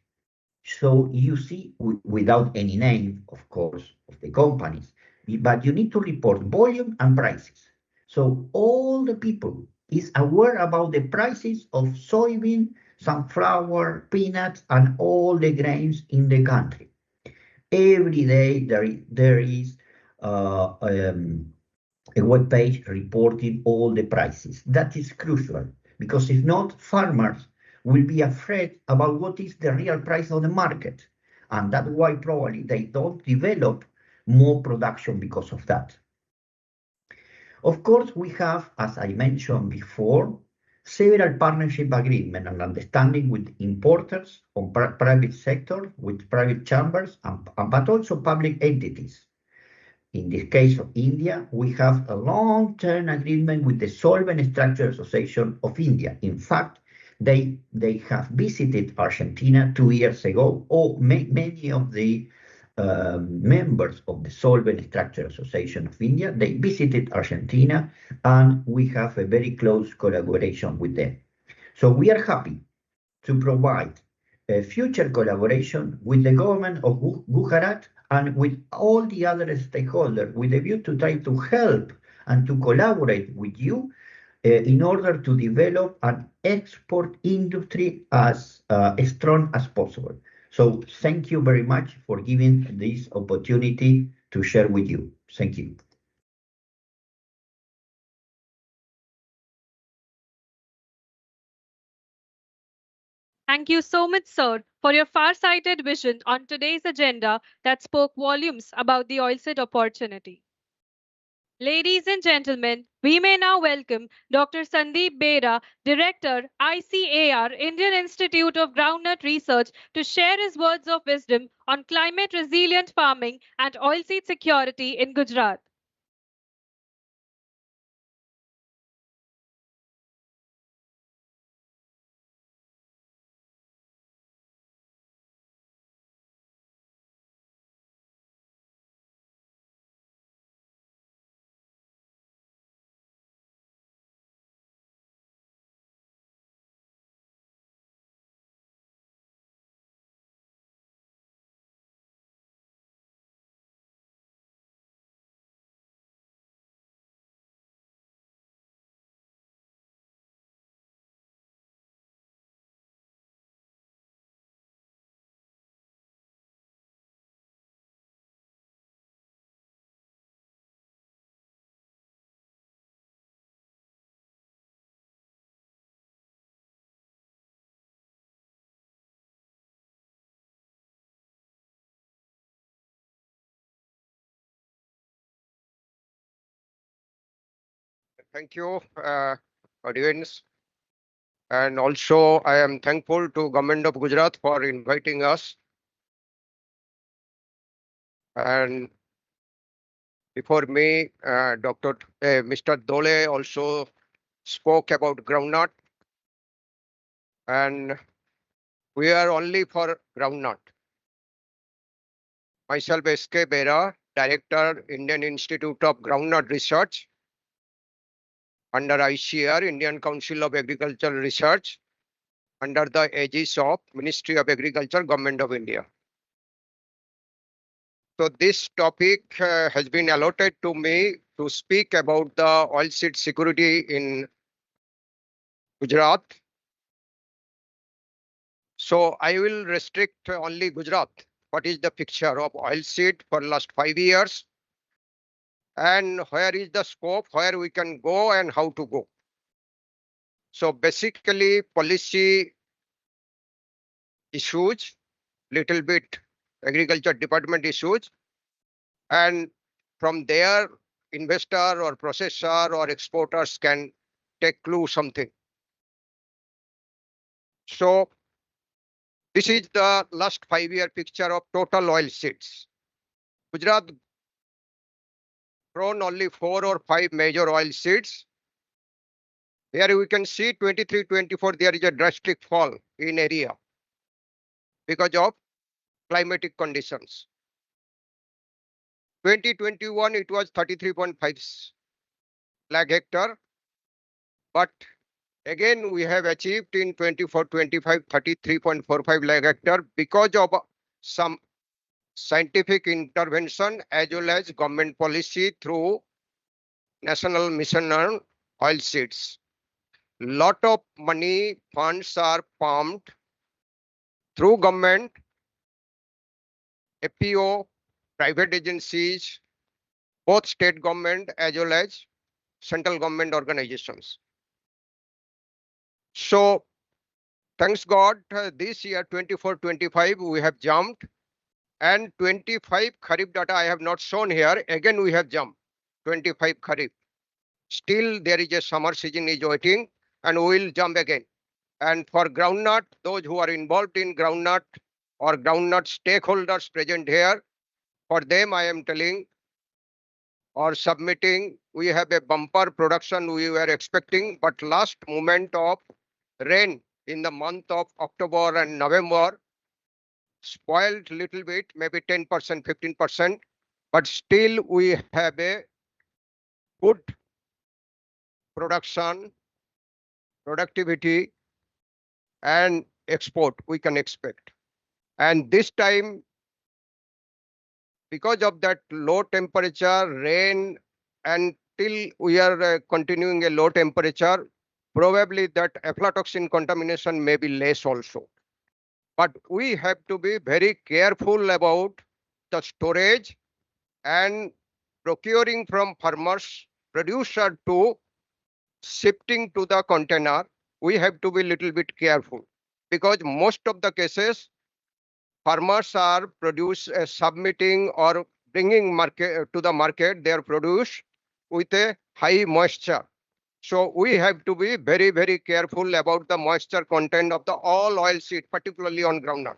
So you see, without any name, of course, of the companies, but you need to report volume and prices. So all the people is aware about the prices of soybean, sunflower, peanuts, and all the grains in the country. Every day there is a web page reporting all the prices. That is crucial because if not, farmers will be afraid about what is the real price of the market. And that's why probably they don't develop more production because of that. Of course, we have, as I mentioned before, several partnership agreements and understanding with importers on private sector, with private chambers, but also public entities. In the case of India, we have a long-term agreement with the Solvent Structure Association of India. In fact, they have visited Argentina 2 years ago, or many of the members of the Solvent Structure Association of India, they visited Argentina, and we have a very close collaboration with them. So we are happy to provide a future collaboration with the government of Gujarat and with all the other stakeholders with a view to try to help and to collaborate with you in order to develop an export industry as strong as possible. So thank you very much for giving this opportunity to share with you. Thank you. Thank you so much, sir, for your far-sighted vision on today's agenda that spoke volumes about the oilseed opportunity. Ladies and gentlemen, we may now welcome Dr. Sandeep Bera, Director, ICAR, Indian Institute of Groundnut Research, to share his words of wisdom on climate resilient farming and oilseed security in Gujarat. Thank you, audience. And also, I am thankful to Government of Gujarat for inviting us. And before me, Mr. Dole also spoke about groundnut. And we are only for groundnut. Myself, S.K. Bera, Director, Indian Institute of Groundnut Research, under ICR, Indian Council of Agricultural Research, under the aegis of Ministry of Agriculture, Government of India. So this topic has been allotted to me to speak about the oilseed security in Gujarat. So I will restrict only Gujarat. What is the picture of oilseed for last 5 years? And where is the scope, where we can go and how to go? So basically policy issues, little bit agriculture department issues, and from there investor or processor or exporters can take clue something. So this is the last 5-year picture of total oil seeds. Gujarat grown only 4 or 5 major oil seeds. Here we can see 23-24 there is a drastic fall in area because of climatic conditions. 2021 it was 33.5 lakh hectare, but again we have achieved in 24-25 33.45 lakh hectare because of some scientific intervention as well as government policy through National Mission on Oilseeds. Lot of money funds are pumped through government, FPO, private agencies, both state government as well as central government organizations. So thanks God, this year 24-25 we have jumped, and 25 Kharif data I have not shown here. Again we have jumped 25 Kharif. Still there is a summer season is waiting and we will jump again. And for groundnut, those who are involved in groundnut or groundnut stakeholders present here, for them I am telling or submitting, we have a bumper production we were expecting, but last moment of rain in the month of October and November spoiled little bit, maybe 10%, 15%, but still we have a good production, productivity, and export we can expect. And this time, because of that low temperature, rain, and till we are continuing a low temperature, probably that aflatoxin contamination may be less also. But we have to be very careful about the storage and procuring from farmers, producer to shifting to the container. We have to be little bit careful because most of the cases farmers are submitting or bringing market to the market their produce with a high moisture. So we have to be very, very careful about the moisture content of the all oil seed, particularly on groundnut.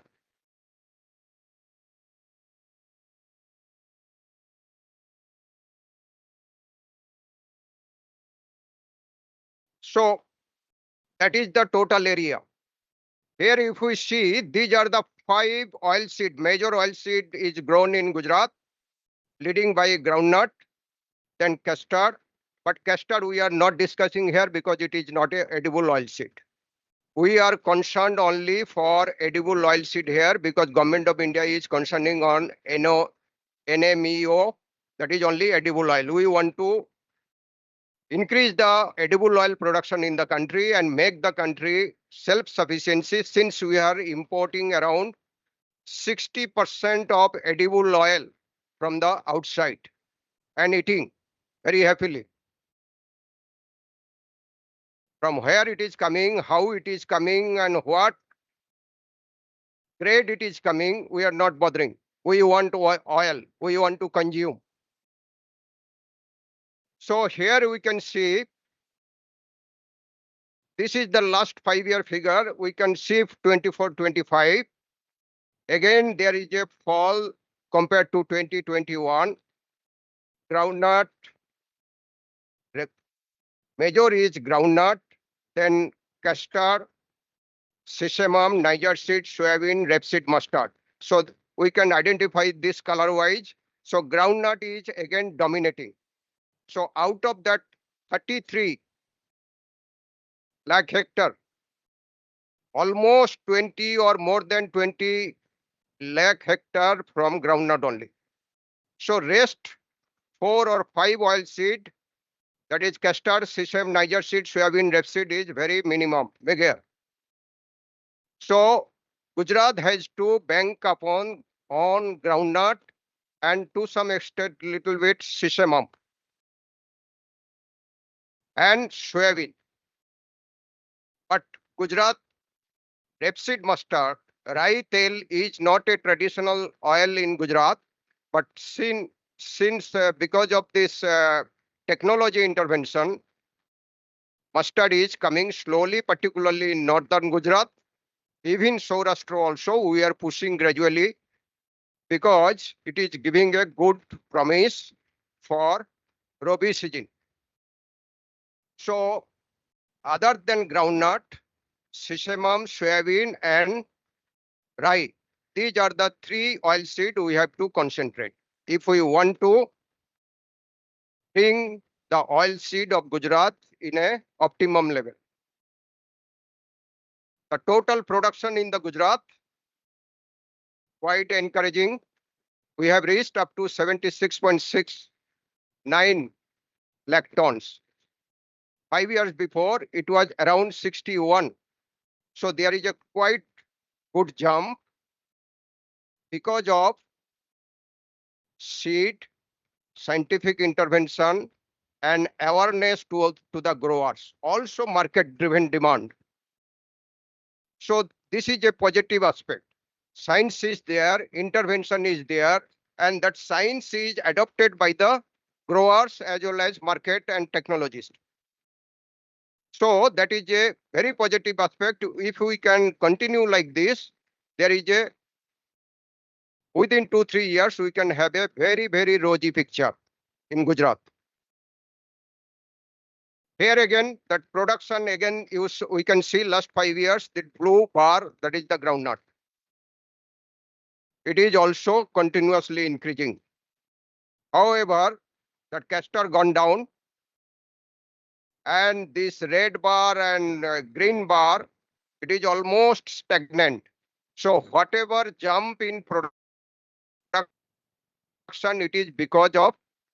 So that is the total area. Here if we see, these are the 5 oil seed, major oil seed is grown in Gujarat, leading by groundnut, then custard. But custard we are not discussing here because it is not a edible oil seed. We are concerned only for edible oil seed here because Government of India is concerning on NMEO, that is only edible oil. We want to increase the edible oil production in the country and make the country self-sufficiency, since we are importing around 60% of edible oil from the outside and eating very happily. From where it is coming, how it is coming, and what grade it is coming, we are not bothering. We want oil, we want to consume. So here we can see This is the last 5-year figure. We can see 24-25. Again, there is a fall compared to 2021. Groundnut, major is groundnut, then castor, sesame, Niger seed, soybean, rapeseed, mustard. So we can identify this color-wise. So groundnut is again dominating. So out of that 33 lakh hectare, almost 20 or more than 20 lakh hectare from groundnut only. So rest 4 or 5 oil seed, that is castor, sesame, Niger seed, soybean, rapeseed is very minimum, bigger. So Gujarat has to bank upon on groundnut and to some extent little bit sesame and soybean. But Gujarat rapeseed mustard, rye tail is not a traditional oil in Gujarat, but since because of this technology intervention, mustard is coming slowly, particularly in northern Gujarat. Even Saurashtra also, we are pushing gradually because it is giving a good promise for Rabi season. So other than groundnut, sesame, soybean, and rye, these are the 3 oil seed we have to concentrate. If we want to bring the oil seed of Gujarat in a optimum level. The total production in the Gujarat, quite encouraging. We have reached up to 76.69 lakh tons. 5 years before, it was around 61. So there is a quite good jump because of seed, scientific intervention, and awareness to the growers. Also market-driven demand. So this is a positive aspect. Science is there, intervention is there, and that science is adopted by the growers as well as market and technologists. So that is a very positive aspect. If we can continue like this, there is a within 2-3 years we can have a very, very rosy picture in Gujarat. Here again, that production again we can see last 5 years, the blue bar, that is the groundnut. It is also continuously increasing. However, that castor gone down, and this red bar and green bar, it is almost stagnant. So whatever jump in production, it is because of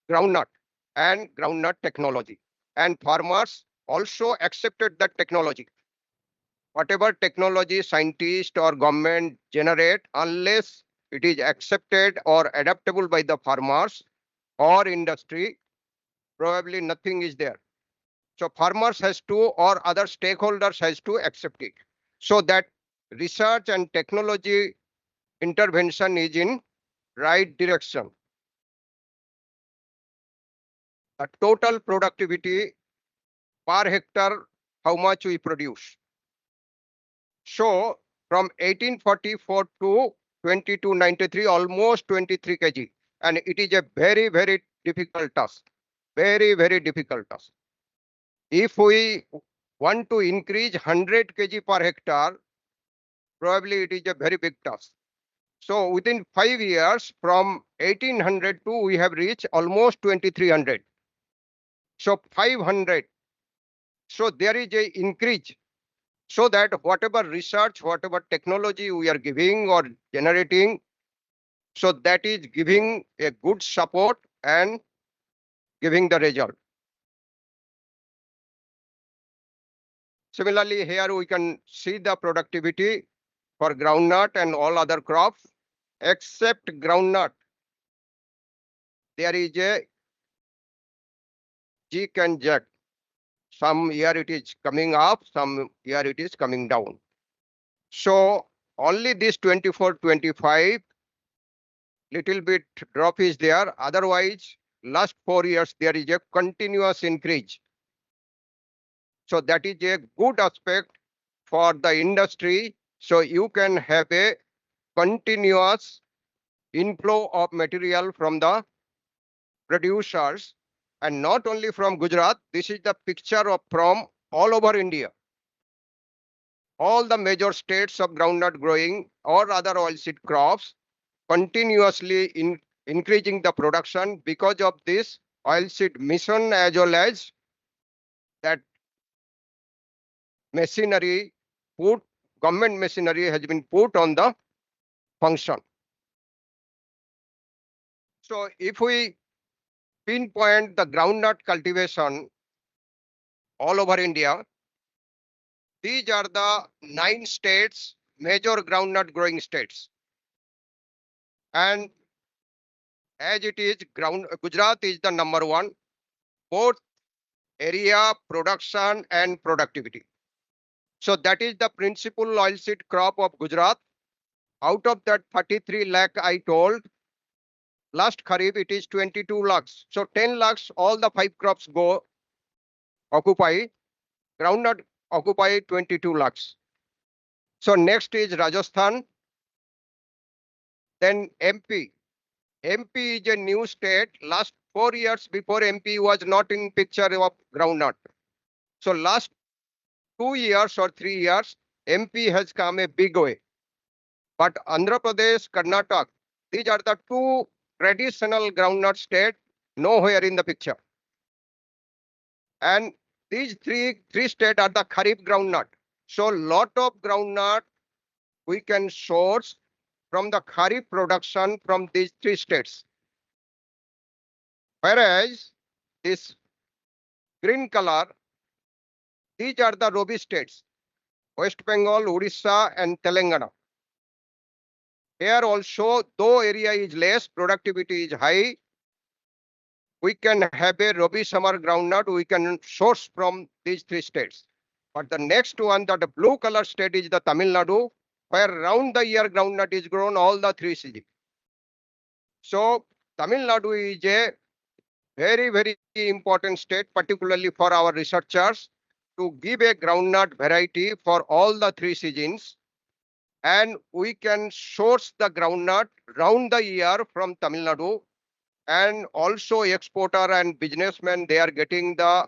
groundnut and groundnut technology. And farmers also accepted that technology. Whatever technology scientists or government generate, unless it is accepted or adaptable by the farmers or industry, probably nothing is there. So farmers has to, or other stakeholders has to accept it. So that research and technology intervention is in right direction. The total productivity per hectare, how much we produce. So from 1844 to 2293, almost 23 kg. And it is a very, very difficult task. Very, very difficult task. If we want to increase 100 kg per hectare, probably it is a very big task. So within 5 years, from 1800 to we have reached almost 2300. So 500. So there is a increase. So that whatever research, whatever technology we are giving or generating, so that is giving a good support and giving the result. Similarly, here we can see the productivity for groundnut and all other crops, except groundnut. There is a jig and jag. Some year it is coming up, some year it is coming down. So only this 24-25, little bit drop is there. Otherwise, last 4 years, there is a continuous increase. So that is a good aspect for the industry. So you can have a continuous inflow of material from the producers, and not only from Gujarat. This is the picture of from all over India. All the major states of groundnut growing or other oilseed crops continuously increasing the production because of this oilseed mission, as well as that machinery put, government machinery has been put on the function. So if we pinpoint the groundnut cultivation all over India, these are the 9 states, major groundnut growing states. And as it is, Gujarat is the number 1, both area, production and productivity. So that is the principal oilseed crop of Gujarat. Out of that 33 lakh I told, last Kharif it is 22 lakhs. So 10 lakhs, all the 5 crops go occupy. Groundnut occupy 22 lakhs. So next is Rajasthan, then MP. MP is a new state. Last 4 years before, MP was not in picture of groundnut. So last 2 years or 3 years, MP has come a big way. But Andhra Pradesh, Karnataka, these are the 2 traditional groundnut states, nowhere in the picture. And these three states are the Kharif groundnut. So lot of groundnut we can source from the Kharif production from these 3 states. Whereas this green color, these are the Rabi states, West Bengal, Odisha and Telangana. Here also, though area is less, productivity is high, we can have a Rabi summer groundnut we can source from these 3 states. But the next one, that the blue color state, is the Tamil Nadu, where round the year groundnut is grown all the 3 seasons. So Tamil Nadu is a very, very important state, particularly for our researchers, to give a groundnut variety for all the 3 seasons. And we can source the groundnut round the year from Tamil Nadu. And also exporter and businessmen, they are getting the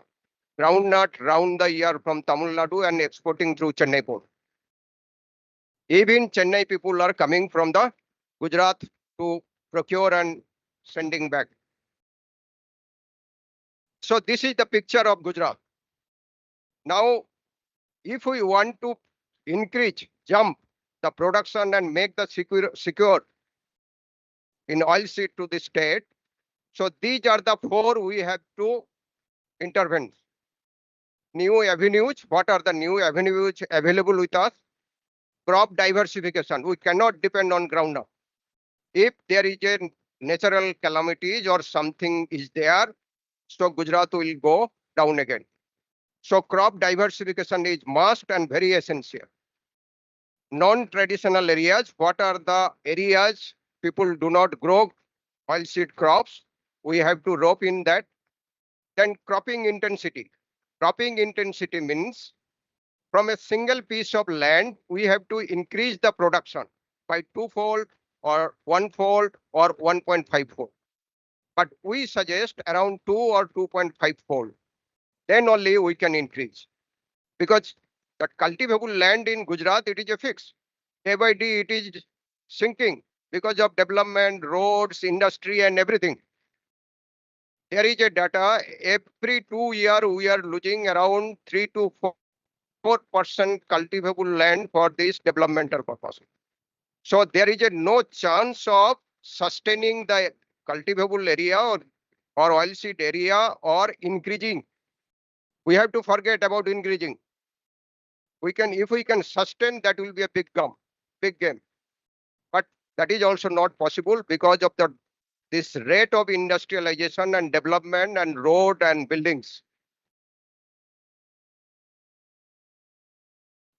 groundnut round the year from Tamil Nadu and exporting through Chennai port. Even Chennai people are coming from the Gujarat to procure and sending back. So this is the picture of Gujarat. Now, if we want to increase, jump the production and make the secure in oilseed to the state, so these are the 4 we have to intervene. New avenues. What are the new avenues available with us? Crop diversification. We cannot depend on groundnut. If there is a natural calamities or something is there, so Gujarat will go down again. So crop diversification is must and very essential. Non-traditional areas. What are the areas people do not grow oilseed crops? We have to rope in that. Then cropping intensity. Cropping intensity means from a single piece of land, we have to increase the production by 2-fold or 1-fold or 1.5-fold. But we suggest around 2 or 2.5-fold. Then only we can increase. Because the cultivable land in Gujarat, it is a fix. Day by day, it is sinking because of development, roads, industry and everything. There is a data, every 2 years, we are losing around 3 to 4% cultivable land for this developmental purpose. So there is no chance of sustaining the cultivable area or oilseed area or increasing. We have to forget about increasing. If we can sustain, that will be a big game. But that is also not possible because of this rate of industrialization and development and road and buildings.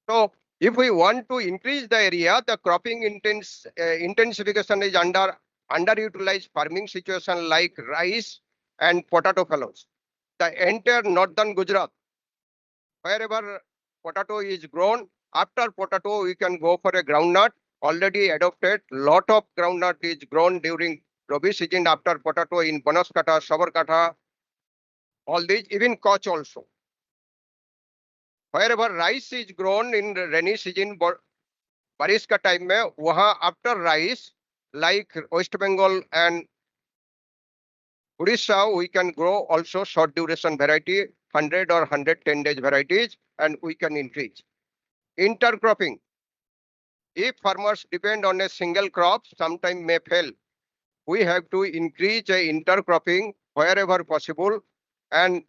So if we want to increase the area, the cropping intensification is underutilized farming situation like rice and potato fallows. The entire northern Gujarat, wherever potato is grown, after potato, we can go for a groundnut. Already adopted, lot of groundnut is grown during Rabi season after potato in Banaskata, Sabarkata, all these, even Kutch also. Wherever rice is grown in rainy season, बारिश का time में वहां after rice like West Bengal and Odisha, we can grow also short duration variety, 100 or 110 days varieties, and we can increase. Intercropping. If farmers depend on a single crop, sometime may fail. We have to increase intercropping wherever possible, and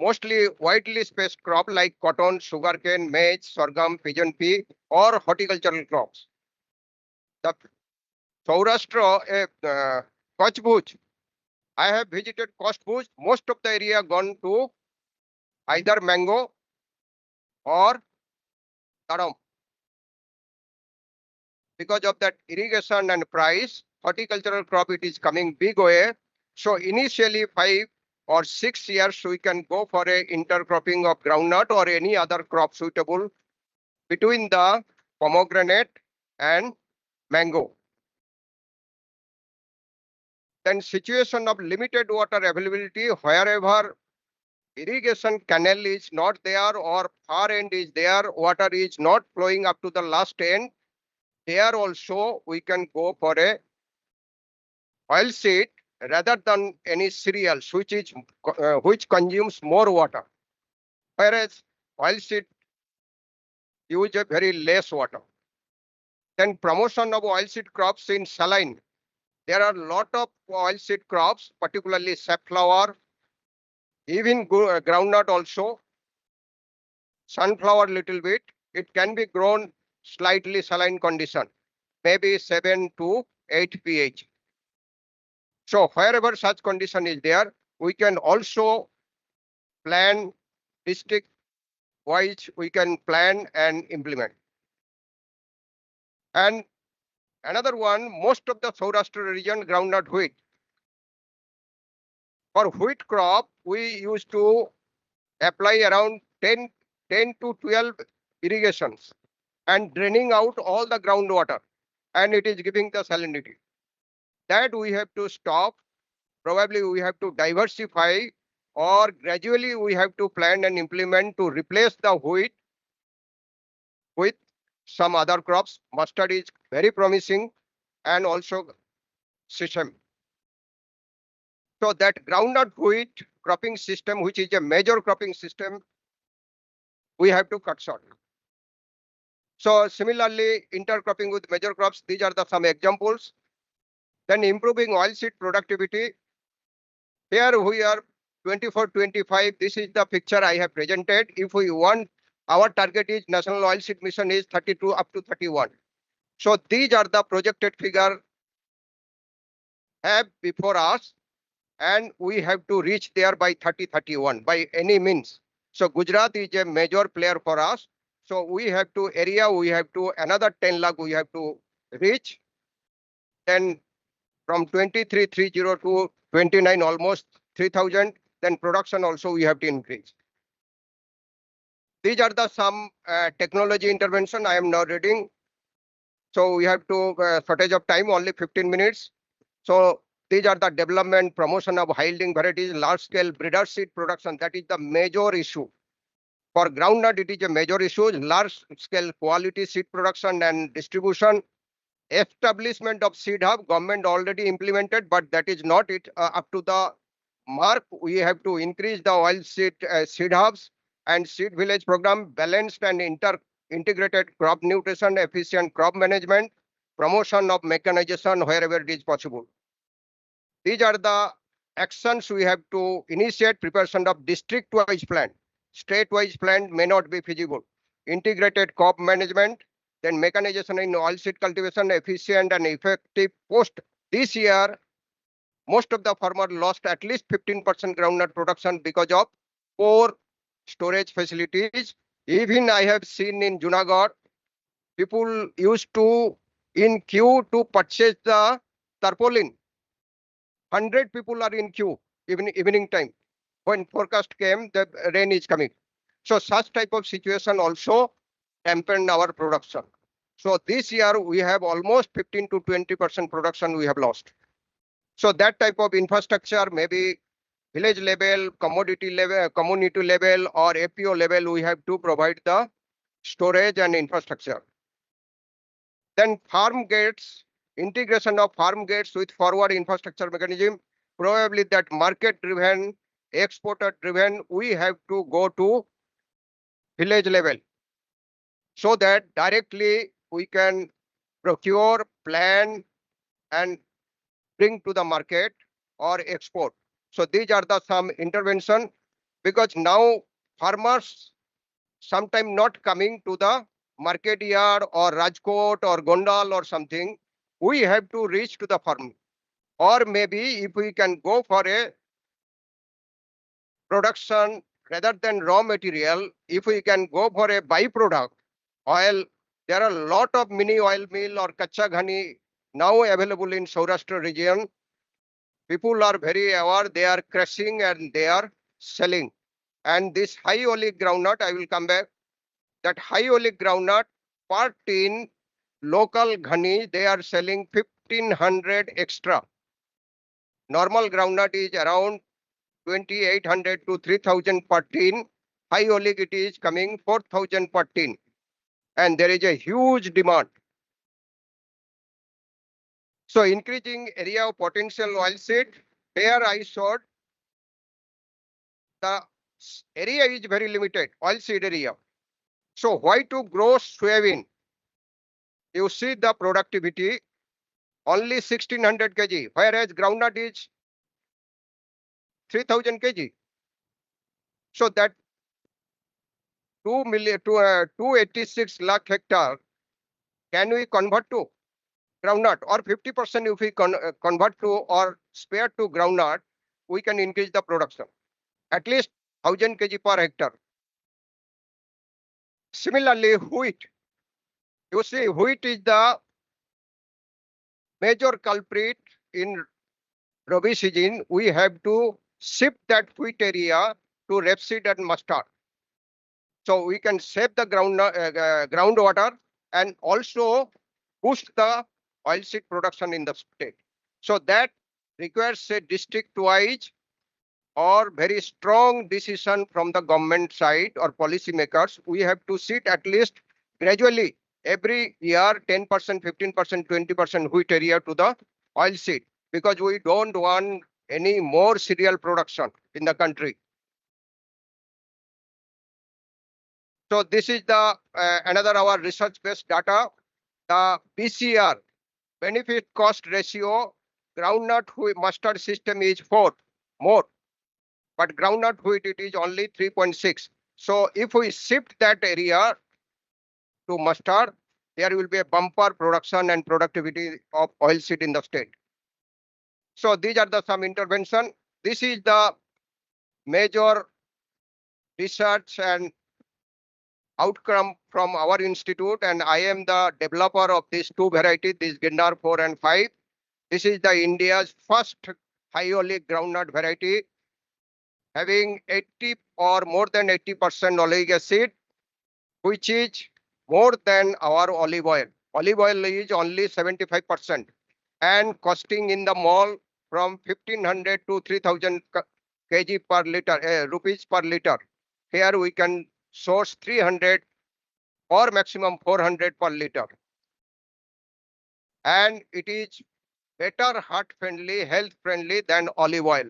mostly widely spaced crop like cotton, sugarcane, maize, sorghum, pigeon pea, or horticultural crops. The Saurashtra, Kutch Bhuj. I have visited Kutch Bhuj. Most of the area gone to either mango or tadam. Because of that irrigation and price, horticultural crop it is coming big way. So initially 5 or 6 years we can go for a intercropping of groundnut or any other crop suitable between the pomegranate and mango. Then situation of limited water availability wherever irrigation canal is not there or far end is there, water is not flowing up to the last end. There also we can go for a oilseed rather than any cereals which consumes more water. Whereas oilseed use a very less water. Then promotion of oilseed crops in saline. There are a lot of oilseed crops, particularly safflower, even groundnut also, sunflower little bit. It can be grown slightly saline condition, maybe 7 to 8 pH. So wherever such condition is there, we can also plan district wise, we can plan and implement. And another one, most of the Saurashtra region groundnut wheat. For wheat crop, we used to apply around 10 to 12 irrigations and draining out all the groundwater, and it is giving the salinity. That we have to stop. Probably we have to diversify, or gradually we have to plan and implement to replace the wheat with some other crops. Mustard is very promising, and also sesame. So that groundnut wheat cropping system, which is a major cropping system, we have to cut short. So similarly, intercropping with major crops, these are the some examples. Then improving oilseed productivity. Here we are 24-25. This is the picture I have presented. If we want, our target is National Oilseed Mission is 32 up to 31. So these are the projected figure have before us, and we have to reach there by 30-31 by any means. So Gujarat is a major player for us. So we have to we have to another 10 lakh we have to reach. Then from 23,30 to 29, almost 3,000. Then production also we have to increase. These are the some technology intervention I am now reading. So we have to shortage of time, only 15 minutes. So these are the development, promotion of high yielding varieties, large scale breeder seed production. That is the major issue. For groundnut, it is a major issue, large scale quality seed production and distribution. Establishment of seed hub, government already implemented, but that is not it up to the mark. We have to increase the oil seed hubs and seed village program, balanced and integrated crop nutrition, efficient crop management, promotion of mechanization wherever it is possible. These are the actions we have to initiate. Preparation of district-wise plan. State-wise plan may not be feasible. Integrated crop management, then mechanization in oilseed cultivation, efficient and effective post. This year, most of the farmers lost at least 15% groundnut production because of poor storage facilities. Even I have seen in Junagadh, people used to in queue to purchase the tarpaulin. 100 people are in queue evening time. when forecast came, the rain is coming. So such type of situation also dampened our production. So this year we have almost 15 to 20% production we have lost. So that type of infrastructure, maybe village level, commodity level, community level, or APO level, we have to provide the storage and infrastructure. Then farm gates, integration of farm gates with forward infrastructure mechanism, probably that market driven, exporter driven, we have to go to village level so that directly we can procure, plan, and bring to the market or export. So these are the some intervention, because now farmers sometimes not coming to the market yard or Rajkot or Gondal or something. We have to reach to the farm. Or maybe if we can go for a production rather than raw material, if we can go for a byproduct, oil, there are a lot of mini oil mill or kacha ghani now available in Saurashtra region. People are very aware, they are crushing and they are selling. And this high oleic groundnut, I will come back, that high oleic groundnut per tin local ghani, they are selling 1500 extra. Normal groundnut is around 2800 to 3000 per tin. High oleic it is coming 4000 per tin. And there is a huge demand. So increasing area of potential oilseed, here I showed the area is very limited, oilseed area. So why to grow soybean? You see the productivity, only 1600 kg, whereas groundnut is 3000 kg. So that 286 lakh hectare, can we convert to groundnut, or 50% if we convert to or spare to groundnut, we can increase the production, at least 1000 kg per hectare. Similarly, wheat. You see, wheat is the major culprit in Rabi season. We have to shift that wheat area to rapeseed and mustard. So we can save the groundwater and also boost the oilseed production in the state. So that requires a district-wise or very strong decision from the government side or policymakers. We have to sit at least gradually every year 10%, 15%, 20% wheat area to the oilseed, because we don't want any more cereal production in the country. So this is the another our research-based data. The BCR, benefit cost ratio, groundnut wheat mustard system is 4 more, but groundnut wheat it is only 3.6. So if we shift that area to mustard, there will be a bumper production and productivity of oilseed in the state. So these are the some intervention. This is the major research and outcome from our institute, and I am the developer of these two varieties, this Ginnar 4 and 5. This is the India's first high oleic groundnut variety, having 80 or more than 80% oleic acid, which is more than our olive oil. Olive oil is only 75% and costing in the mall from 1500 to 3000 kg per liter, rupees per liter. Here we can source 300 or maximum 400 per liter. And it is better heart friendly, health friendly than olive oil.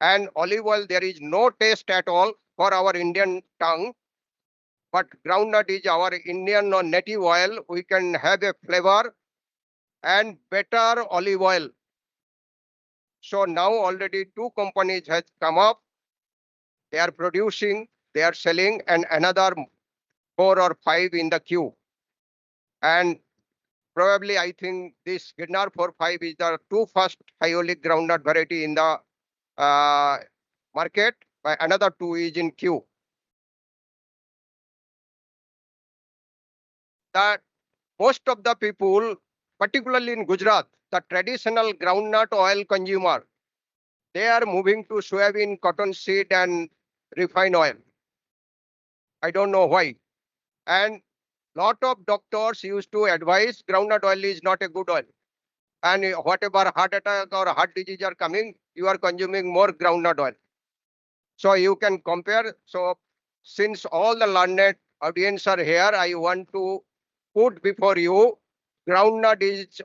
And olive oil, there is no taste at all for our Indian tongue. But groundnut is our Indian or native oil. We can have a flavor and better olive oil. So now already 2 companies has come up. They are producing, they are selling, and another 4 or 5 in the queue. And probably I think this Ginnar 4-5 is the 2 first high oleic groundnut variety in the market. Another 2 is in queue. That most of the people, particularly in Gujarat, the traditional groundnut oil consumer, They are moving to soybean, cotton seed, and refined oil. I don't know why. And lot of doctors used to advise groundnut oil is not a good oil. And whatever heart attack or heart disease are coming, you are consuming more groundnut oil. So you can compare. So since all the learned audience are here, I want to put before you, groundnut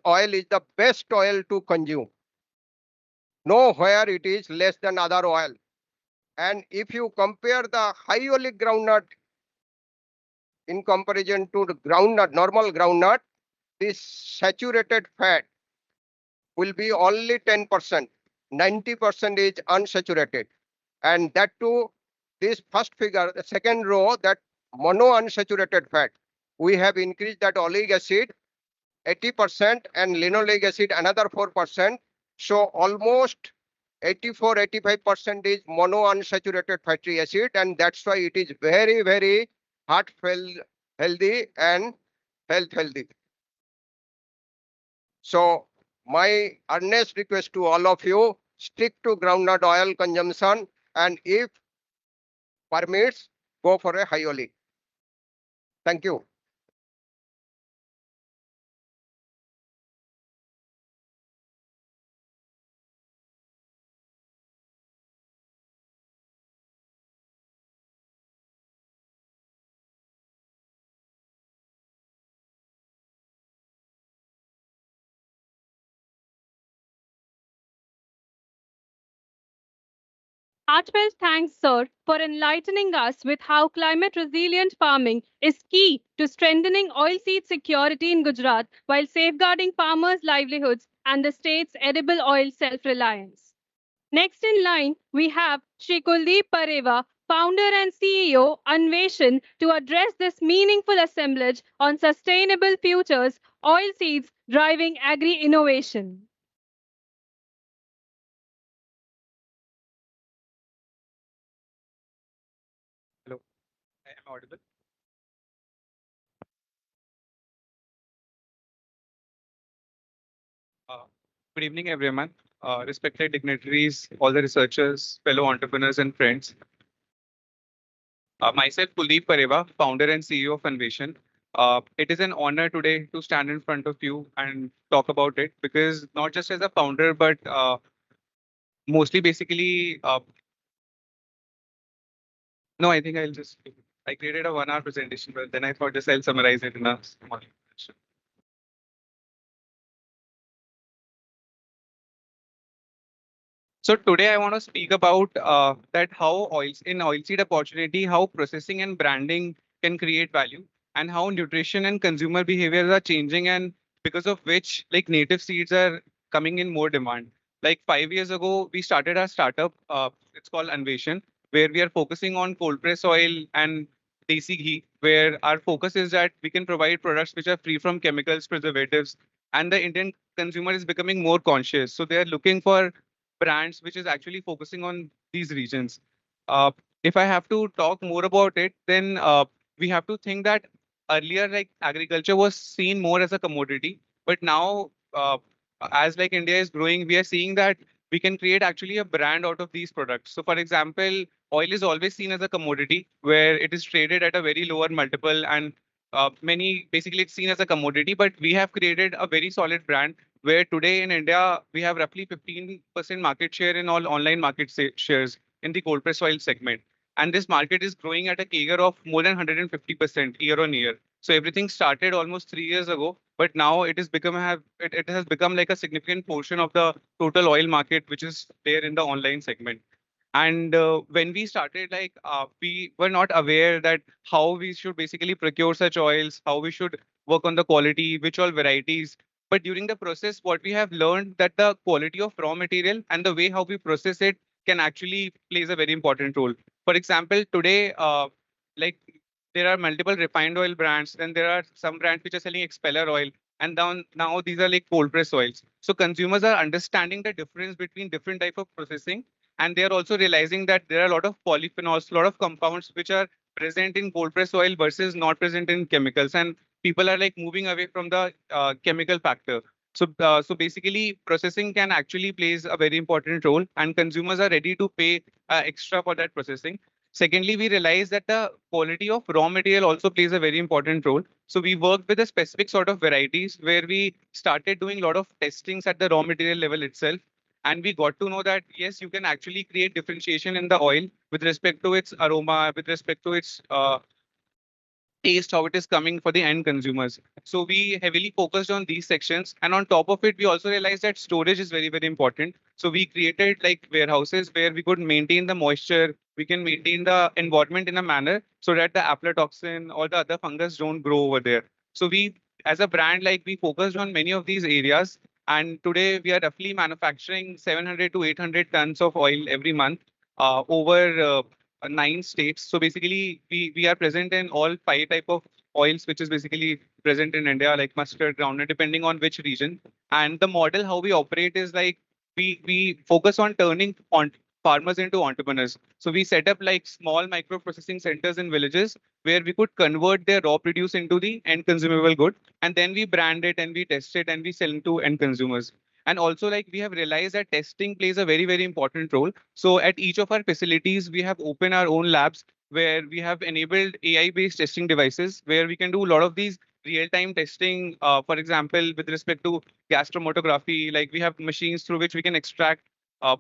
oil is the best oil to consume. Nowhere it is less than other oil. And if you compare the high oleic groundnut in comparison to the groundnut, normal groundnut, this saturated fat will be only 10%. 90% is unsaturated. And that too, this first figure, the second row, that monounsaturated fat, we have increased that oleic acid 80% and linoleic acid another 4%. So almost 84-85% is monounsaturated fatty acid, and that's why it is very, very heart healthy and health healthy. So my earnest request to all of you, stick to groundnut oil consumption, and if permits, go for a high oleic. Thank you. Heartfelt thanks, sir, for enlightening us with how climate resilient farming is key to strengthening oilseed security in Gujarat while safeguarding farmers' livelihoods and the state's edible oil self reliance. Next in line, we have Shri Kuldeep Pareva, founder and CEO, Anveshan, to address this meaningful assemblage on sustainable futures, oilseeds driving agri innovation. Hello, I am audible. Uh, Good evening, everyone. Respected dignitaries, all the researchers, fellow entrepreneurs, and friends. Myself, Kuldeep Pareva, founder and CEO of Anveshan. It is an honor today to stand in front of you and talk about it because not just as a founder, but mostly basically, no, I think I created a 1 hour presentation, but then I thought just I'll summarize it in a small presentation. So today I want to speak about that how oils in oilseed opportunity, how processing and branding can create value, and how nutrition and consumer behaviors are changing, and because of which like native seeds are coming in more demand. Like 5 years ago, we started our startup. It's called Anveshan, where we are focusing on cold press oil and desi ghee, where our focus is that we can provide products which are free from chemicals, preservatives, and the Indian consumer is becoming more conscious. So they are looking for brands which is actually focusing on these regions. Uh, if I have to talk more about it, then we have to think that earlier, like agriculture was seen more as a commodity, but now, as like India is growing, we are seeing that we can create actually a brand out of these products. So, for example, oil is always seen as a commodity where it is traded at a very lower multiple and many basically it's seen as a commodity, but we have created a very solid brand where today in India, we have roughly 15% market share in all online market shares in the cold press oil segment. And this market is growing at a CAGR of more than 150% year on year. So everything started almost 3 years ago, but now it has become like a significant portion of the total oil market, which is there in the online segment. And when we started, we were not aware that how we should basically procure such oils, how we should work on the quality, which all varieties. But during the process, what we have learned that the quality of raw material and the way how we process it can actually plays a very important role. For example, today, like there are multiple refined oil brands, then there are some brands which are selling expeller oil, and now these are like cold press oils. So consumers are understanding the difference between different type of processing, and they are also realizing that there are a lot of polyphenols, a lot of compounds which are present in cold press oil versus not present in chemicals, and people are like moving away from the chemical factor. So basically, processing can actually plays a very important role, and consumers are ready to pay extra for that processing. Secondly, we realize that the quality of raw material also plays a very important role. So we worked with a specific sort of varieties where we started doing a lot of testings at the raw material level itself. And we got to know that yes, you can actually create differentiation in the oil with respect to its aroma, with respect to its taste, how it is coming for the end consumers. So we heavily focused on these sections. And on top of it, we also realized that storage is very, very important. So we created like warehouses where we could maintain the moisture, we can maintain the environment in a manner so that the aflatoxin or the other fungus don't grow over there. So we, as a brand, like we focused on many of these areas. And today we are roughly manufacturing 700 to 800 tons of oil every month over 9 states. So basically, we are present in all 5 type of oils, which is basically present in India, like mustard, groundnut, depending on which region. And the model how we operate is like we focus on turning on farmers into entrepreneurs. So we set up like small micro processing centers in villages where we could convert their raw produce into the end consumable good, and then we brand it and we test it and we sell it to end consumers. And also, like we have realized that testing plays a very, very important role. So at each of our facilities, we have opened our own labs where we have enabled AI-based testing devices where we can do a lot of these real-time testing. For example, with respect to gas chromatography, like we have machines through which we can extract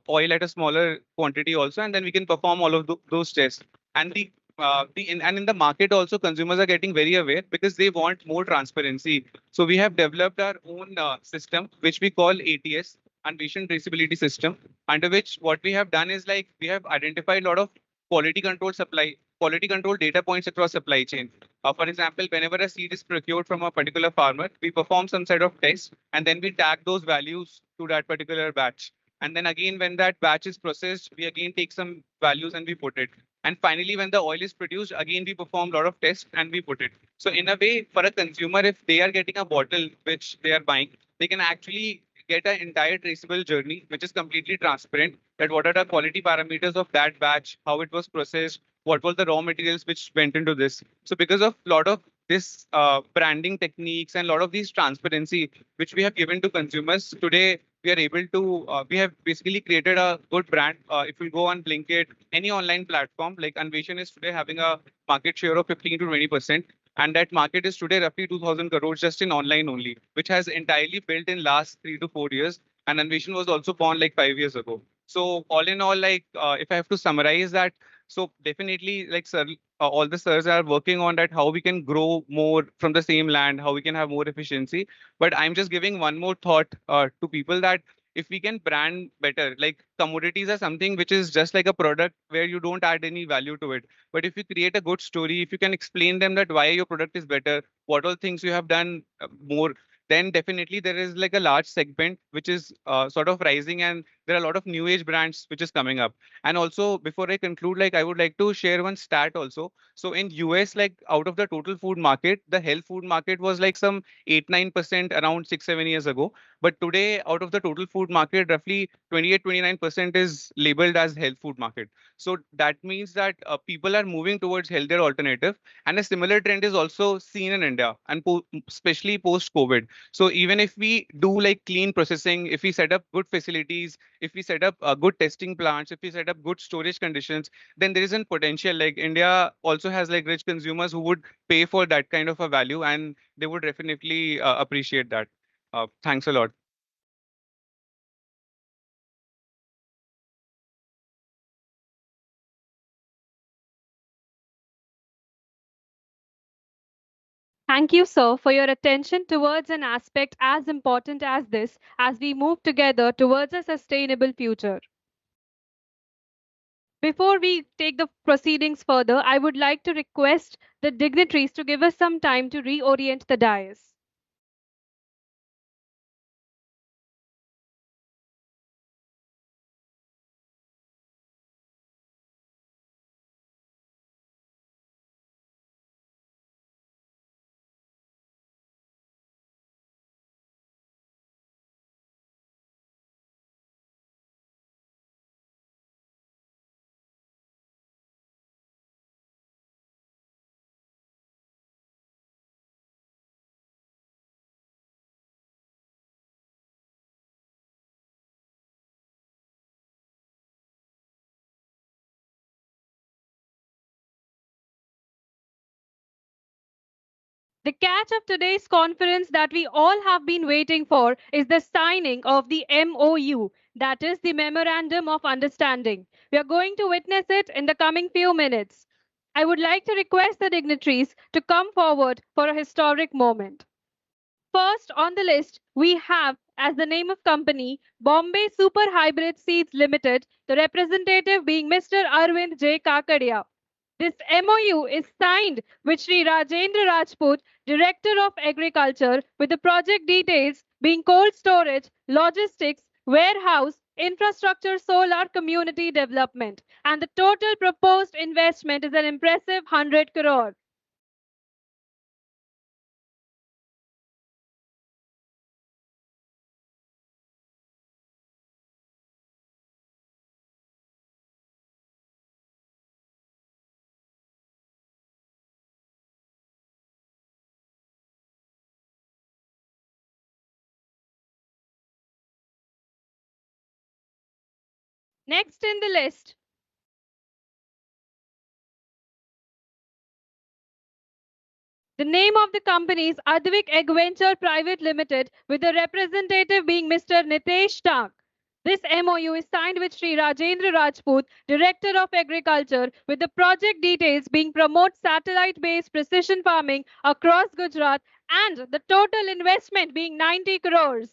oil at a smaller quantity also, and then we can perform all of those tests. And and in the market also, consumers are getting very aware because they want more transparency. So we have developed our own system, which we call ATS, Unweighted Traceability System, under which what we have done is like we have identified a lot of quality control data points across supply chain. For example, whenever a seed is procured from a particular farmer, we perform some sort of test and then we tag those values to that particular batch. And then again, when that batch is processed, we again take some values and we put it. And finally, when the oil is produced, again we perform a lot of tests and we put it. So in a way, for a consumer, if they are getting a bottle which they are buying, they can actually get an entire traceable journey, which is completely transparent. That what are the quality parameters of that batch, how it was processed, what were the raw materials which went into this. So because of a lot of this branding techniques and a lot of these transparency which we have given to consumers today, we are able to we have basically created a good brand. If you go on Blinkit, any online platform, like Anveshan is today having a market share of 15 to 20%. And that market is today roughly 2,000 crores just in online only, which has entirely built in last 3 to 4 years. And Anveshan was also born like 5 years ago. So all in all, like if I have to summarize that, so definitely like sir, all the sirs are working on that, how we can grow more from the same land, how we can have more efficiency. But I'm just giving one more thought to people that if we can brand better, like commodities are something which is just like a product where you don't add any value to it. But if you create a good story, if you can explain them that why your product is better, what all things you have done more, then definitely there is like a large segment which is sort of rising, and there are a lot of new age brands which is coming up. And also, before I conclude, like I would like to share one stat also. So in US, like out of the total food market, the health food market was like some 8-9% around 6-7 years ago. But today, out of the total food market, roughly 28-29% is labeled as health food market. So that means that people are moving towards healthier alternative, and a similar trend is also seen in India, and especially post COVID. So even if we do like clean processing, if we set up good facilities, if we set up good testing plants, if we set up good storage conditions, then there is a potential. Like India also has like rich consumers who would pay for that kind of a value, and they would definitely appreciate that. Thanks a lot. Thank you, sir, for your attention towards an aspect as important as this as we move together towards a sustainable future. Before we take the proceedings further, I would like to request the dignitaries to give us some time to reorient the dais. The catch of today's conference that we all have been waiting for is the signing of the MOU, that is the Memorandum of Understanding. We are going to witness it in the coming few minutes. I would like to request the dignitaries to come forward for a historic moment. First on the list, we have as the name of company Bombay Super Hybrid Seeds Limited, the representative being Mr. Arvind J. Kakadia. This MOU is signed with Sri Rajendra Rajput, Director of Agriculture, with the project details being cold storage, logistics, warehouse, infrastructure, solar community development. And the total proposed investment is an impressive 100 crore. Next in the list, the name of the company is Advik Egg Venture Private Limited, with the representative being Mr. Nitesh Tak. This MOU is signed with Sri Rajendra Rajput, Director of Agriculture, with the project details being promote satellite-based precision farming across Gujarat and the total investment being 90 crores.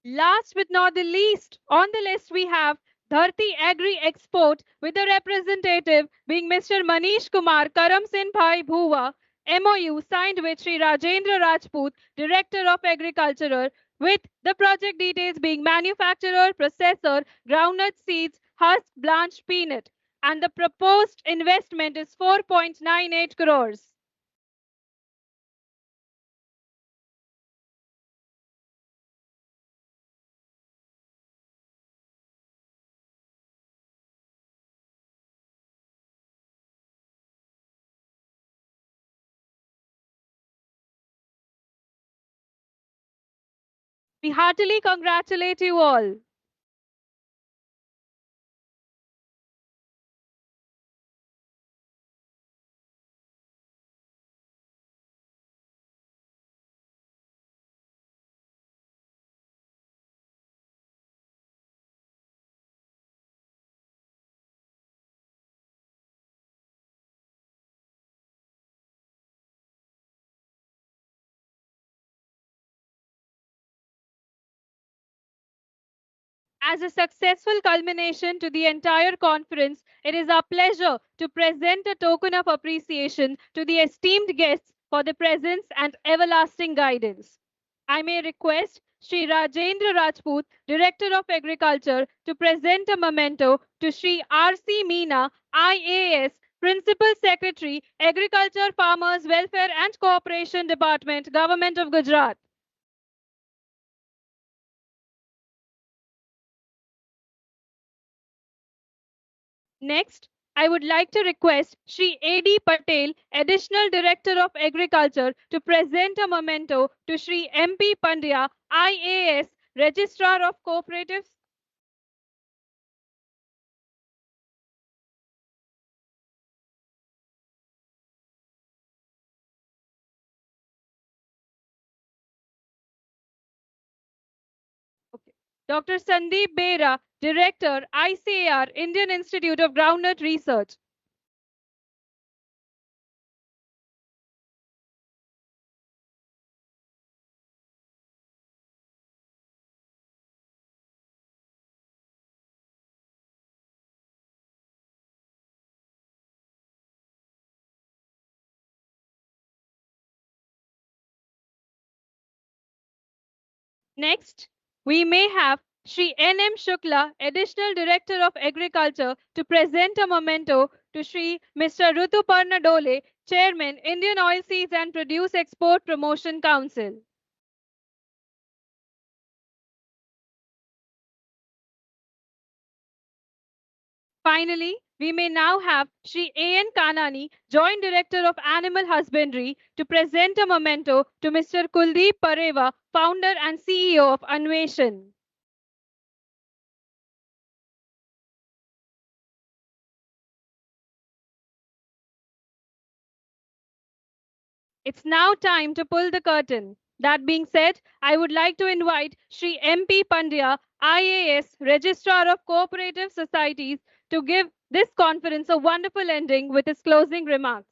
Last but not the least, on the list we have Dharti Agri Export, with the representative being Mr. Manish Kumar Karam Singh Bhai Bhuwa. MOU signed with Sri Rajendra Rajput, Director of Agriculture, with the project details being manufacturer, processor, groundnut seeds, husk, blanched peanut. And the proposed investment is 4.98 crores. We heartily congratulate you all. As a successful culmination to the entire conference, it is our pleasure to present a token of appreciation to the esteemed guests for their presence and everlasting guidance. I may request Sri Rajendra Rajput, Director of Agriculture, to present a memento to Sri R.C. Meena, IAS, Principal Secretary, Agriculture, Farmers Welfare and Cooperation Department, Government of Gujarat. Next, I would like to request Sri A.D. Patel, Additional Director of Agriculture, to present a memento to Sri M.P. Pandya, IAS, Registrar of Cooperatives. Okay. Dr. Sandeep Bera, Director, ICAR, Indian Institute of Groundnut Research. Next, we may have Sri N.M. Shukla, Additional Director of Agriculture, to present a memento to Sri Mr. Rutuparna Dole, Chairman, Indian Oilseeds and Produce Export Promotion Council. Finally, We may now have Shri A.N. Kanani, Joint Director of Animal Husbandry, to present a memento to Mr. Kuldeep Pareva, Founder and CEO of Anveshan. It's now time to pull the curtain. That being said, I would like to invite Shri M.P. Pandya, IAS, Registrar of Cooperative Societies, to give this conference a wonderful ending with his closing remarks.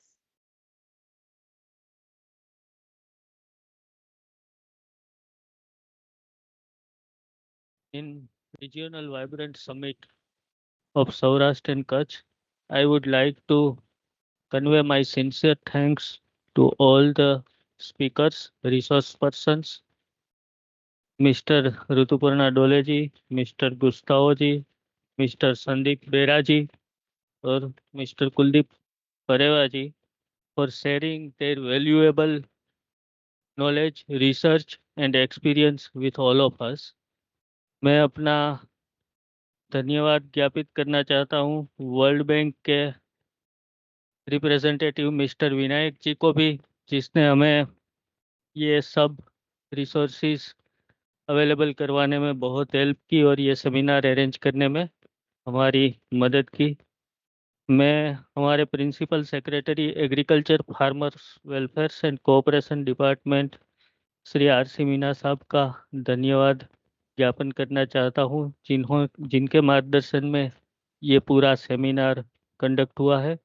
In Regional Vibrant Summit of Saurashtra and Kutch, I would like to convey my sincere thanks to all the speakers, resource persons, Mr. Rutuparna Doleji, Mr. Gustavo ji, Mr. Sandeep Bera ji, or Mr. Kuldeep Pareva ji for sharing their valuable knowledge, research and experience with all of us. मैं अपना धन्यवाद ज्ञापित करना चाहता हूँ world bank के representative mister Vinayak जी को भी, जिसने हमें ये सब रिसोर्सेज अवेलेबल करवाने में बहुत हेल्प की और ये सेमिनार अरेंज करने में हमारी मदद की। मैं हमारे principal secretary agriculture farmers welfare and cooperation department Shri R C. Meena sahab का धन्यवाद ज्ञापन करना चाहता हूँ, जिनके मार्गदर्शन में ये पूरा सेमिनार कंडक्ट हुआ है।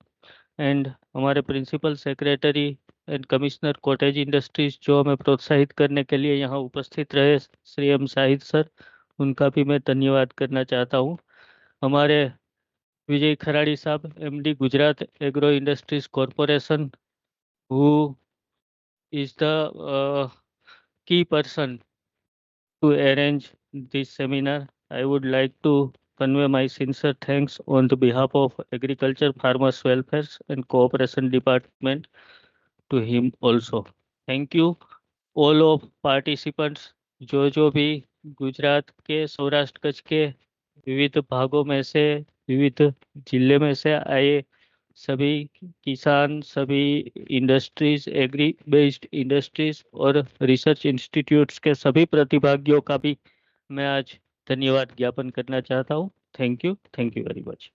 एंड हमारे principal secretary and commissioner cottage industries जो हमें प्रोत्साहित करने के लिए यहाँ उपस्थित रहे, श्री एम शाहिद सर, उनका भी मैं धन्यवाद करना चाहता हूँ। हमारे विजय खराड़ी साहब, MD Gujarat agro industries corporation, who is the key person to arrange this seminar. I would like to convey my sincere thanks on the behalf of Agriculture, Farmers Welfare and Cooperation Department to him also. Thank you all of participants जो भी गुजरात के, सौराष्ट्र कच्छ के विविध भागों में से, विविध जिले में से आए सभी किसान, सभी इंडस्ट्रीज, एग्री बेस्ड इंडस्ट्रीज और रिसर्च इंस्टीट्यूट्स के सभी प्रतिभागियों का भी मैं आज धन्यवाद ज्ञापन करना चाहता हूँ। Thank you very much.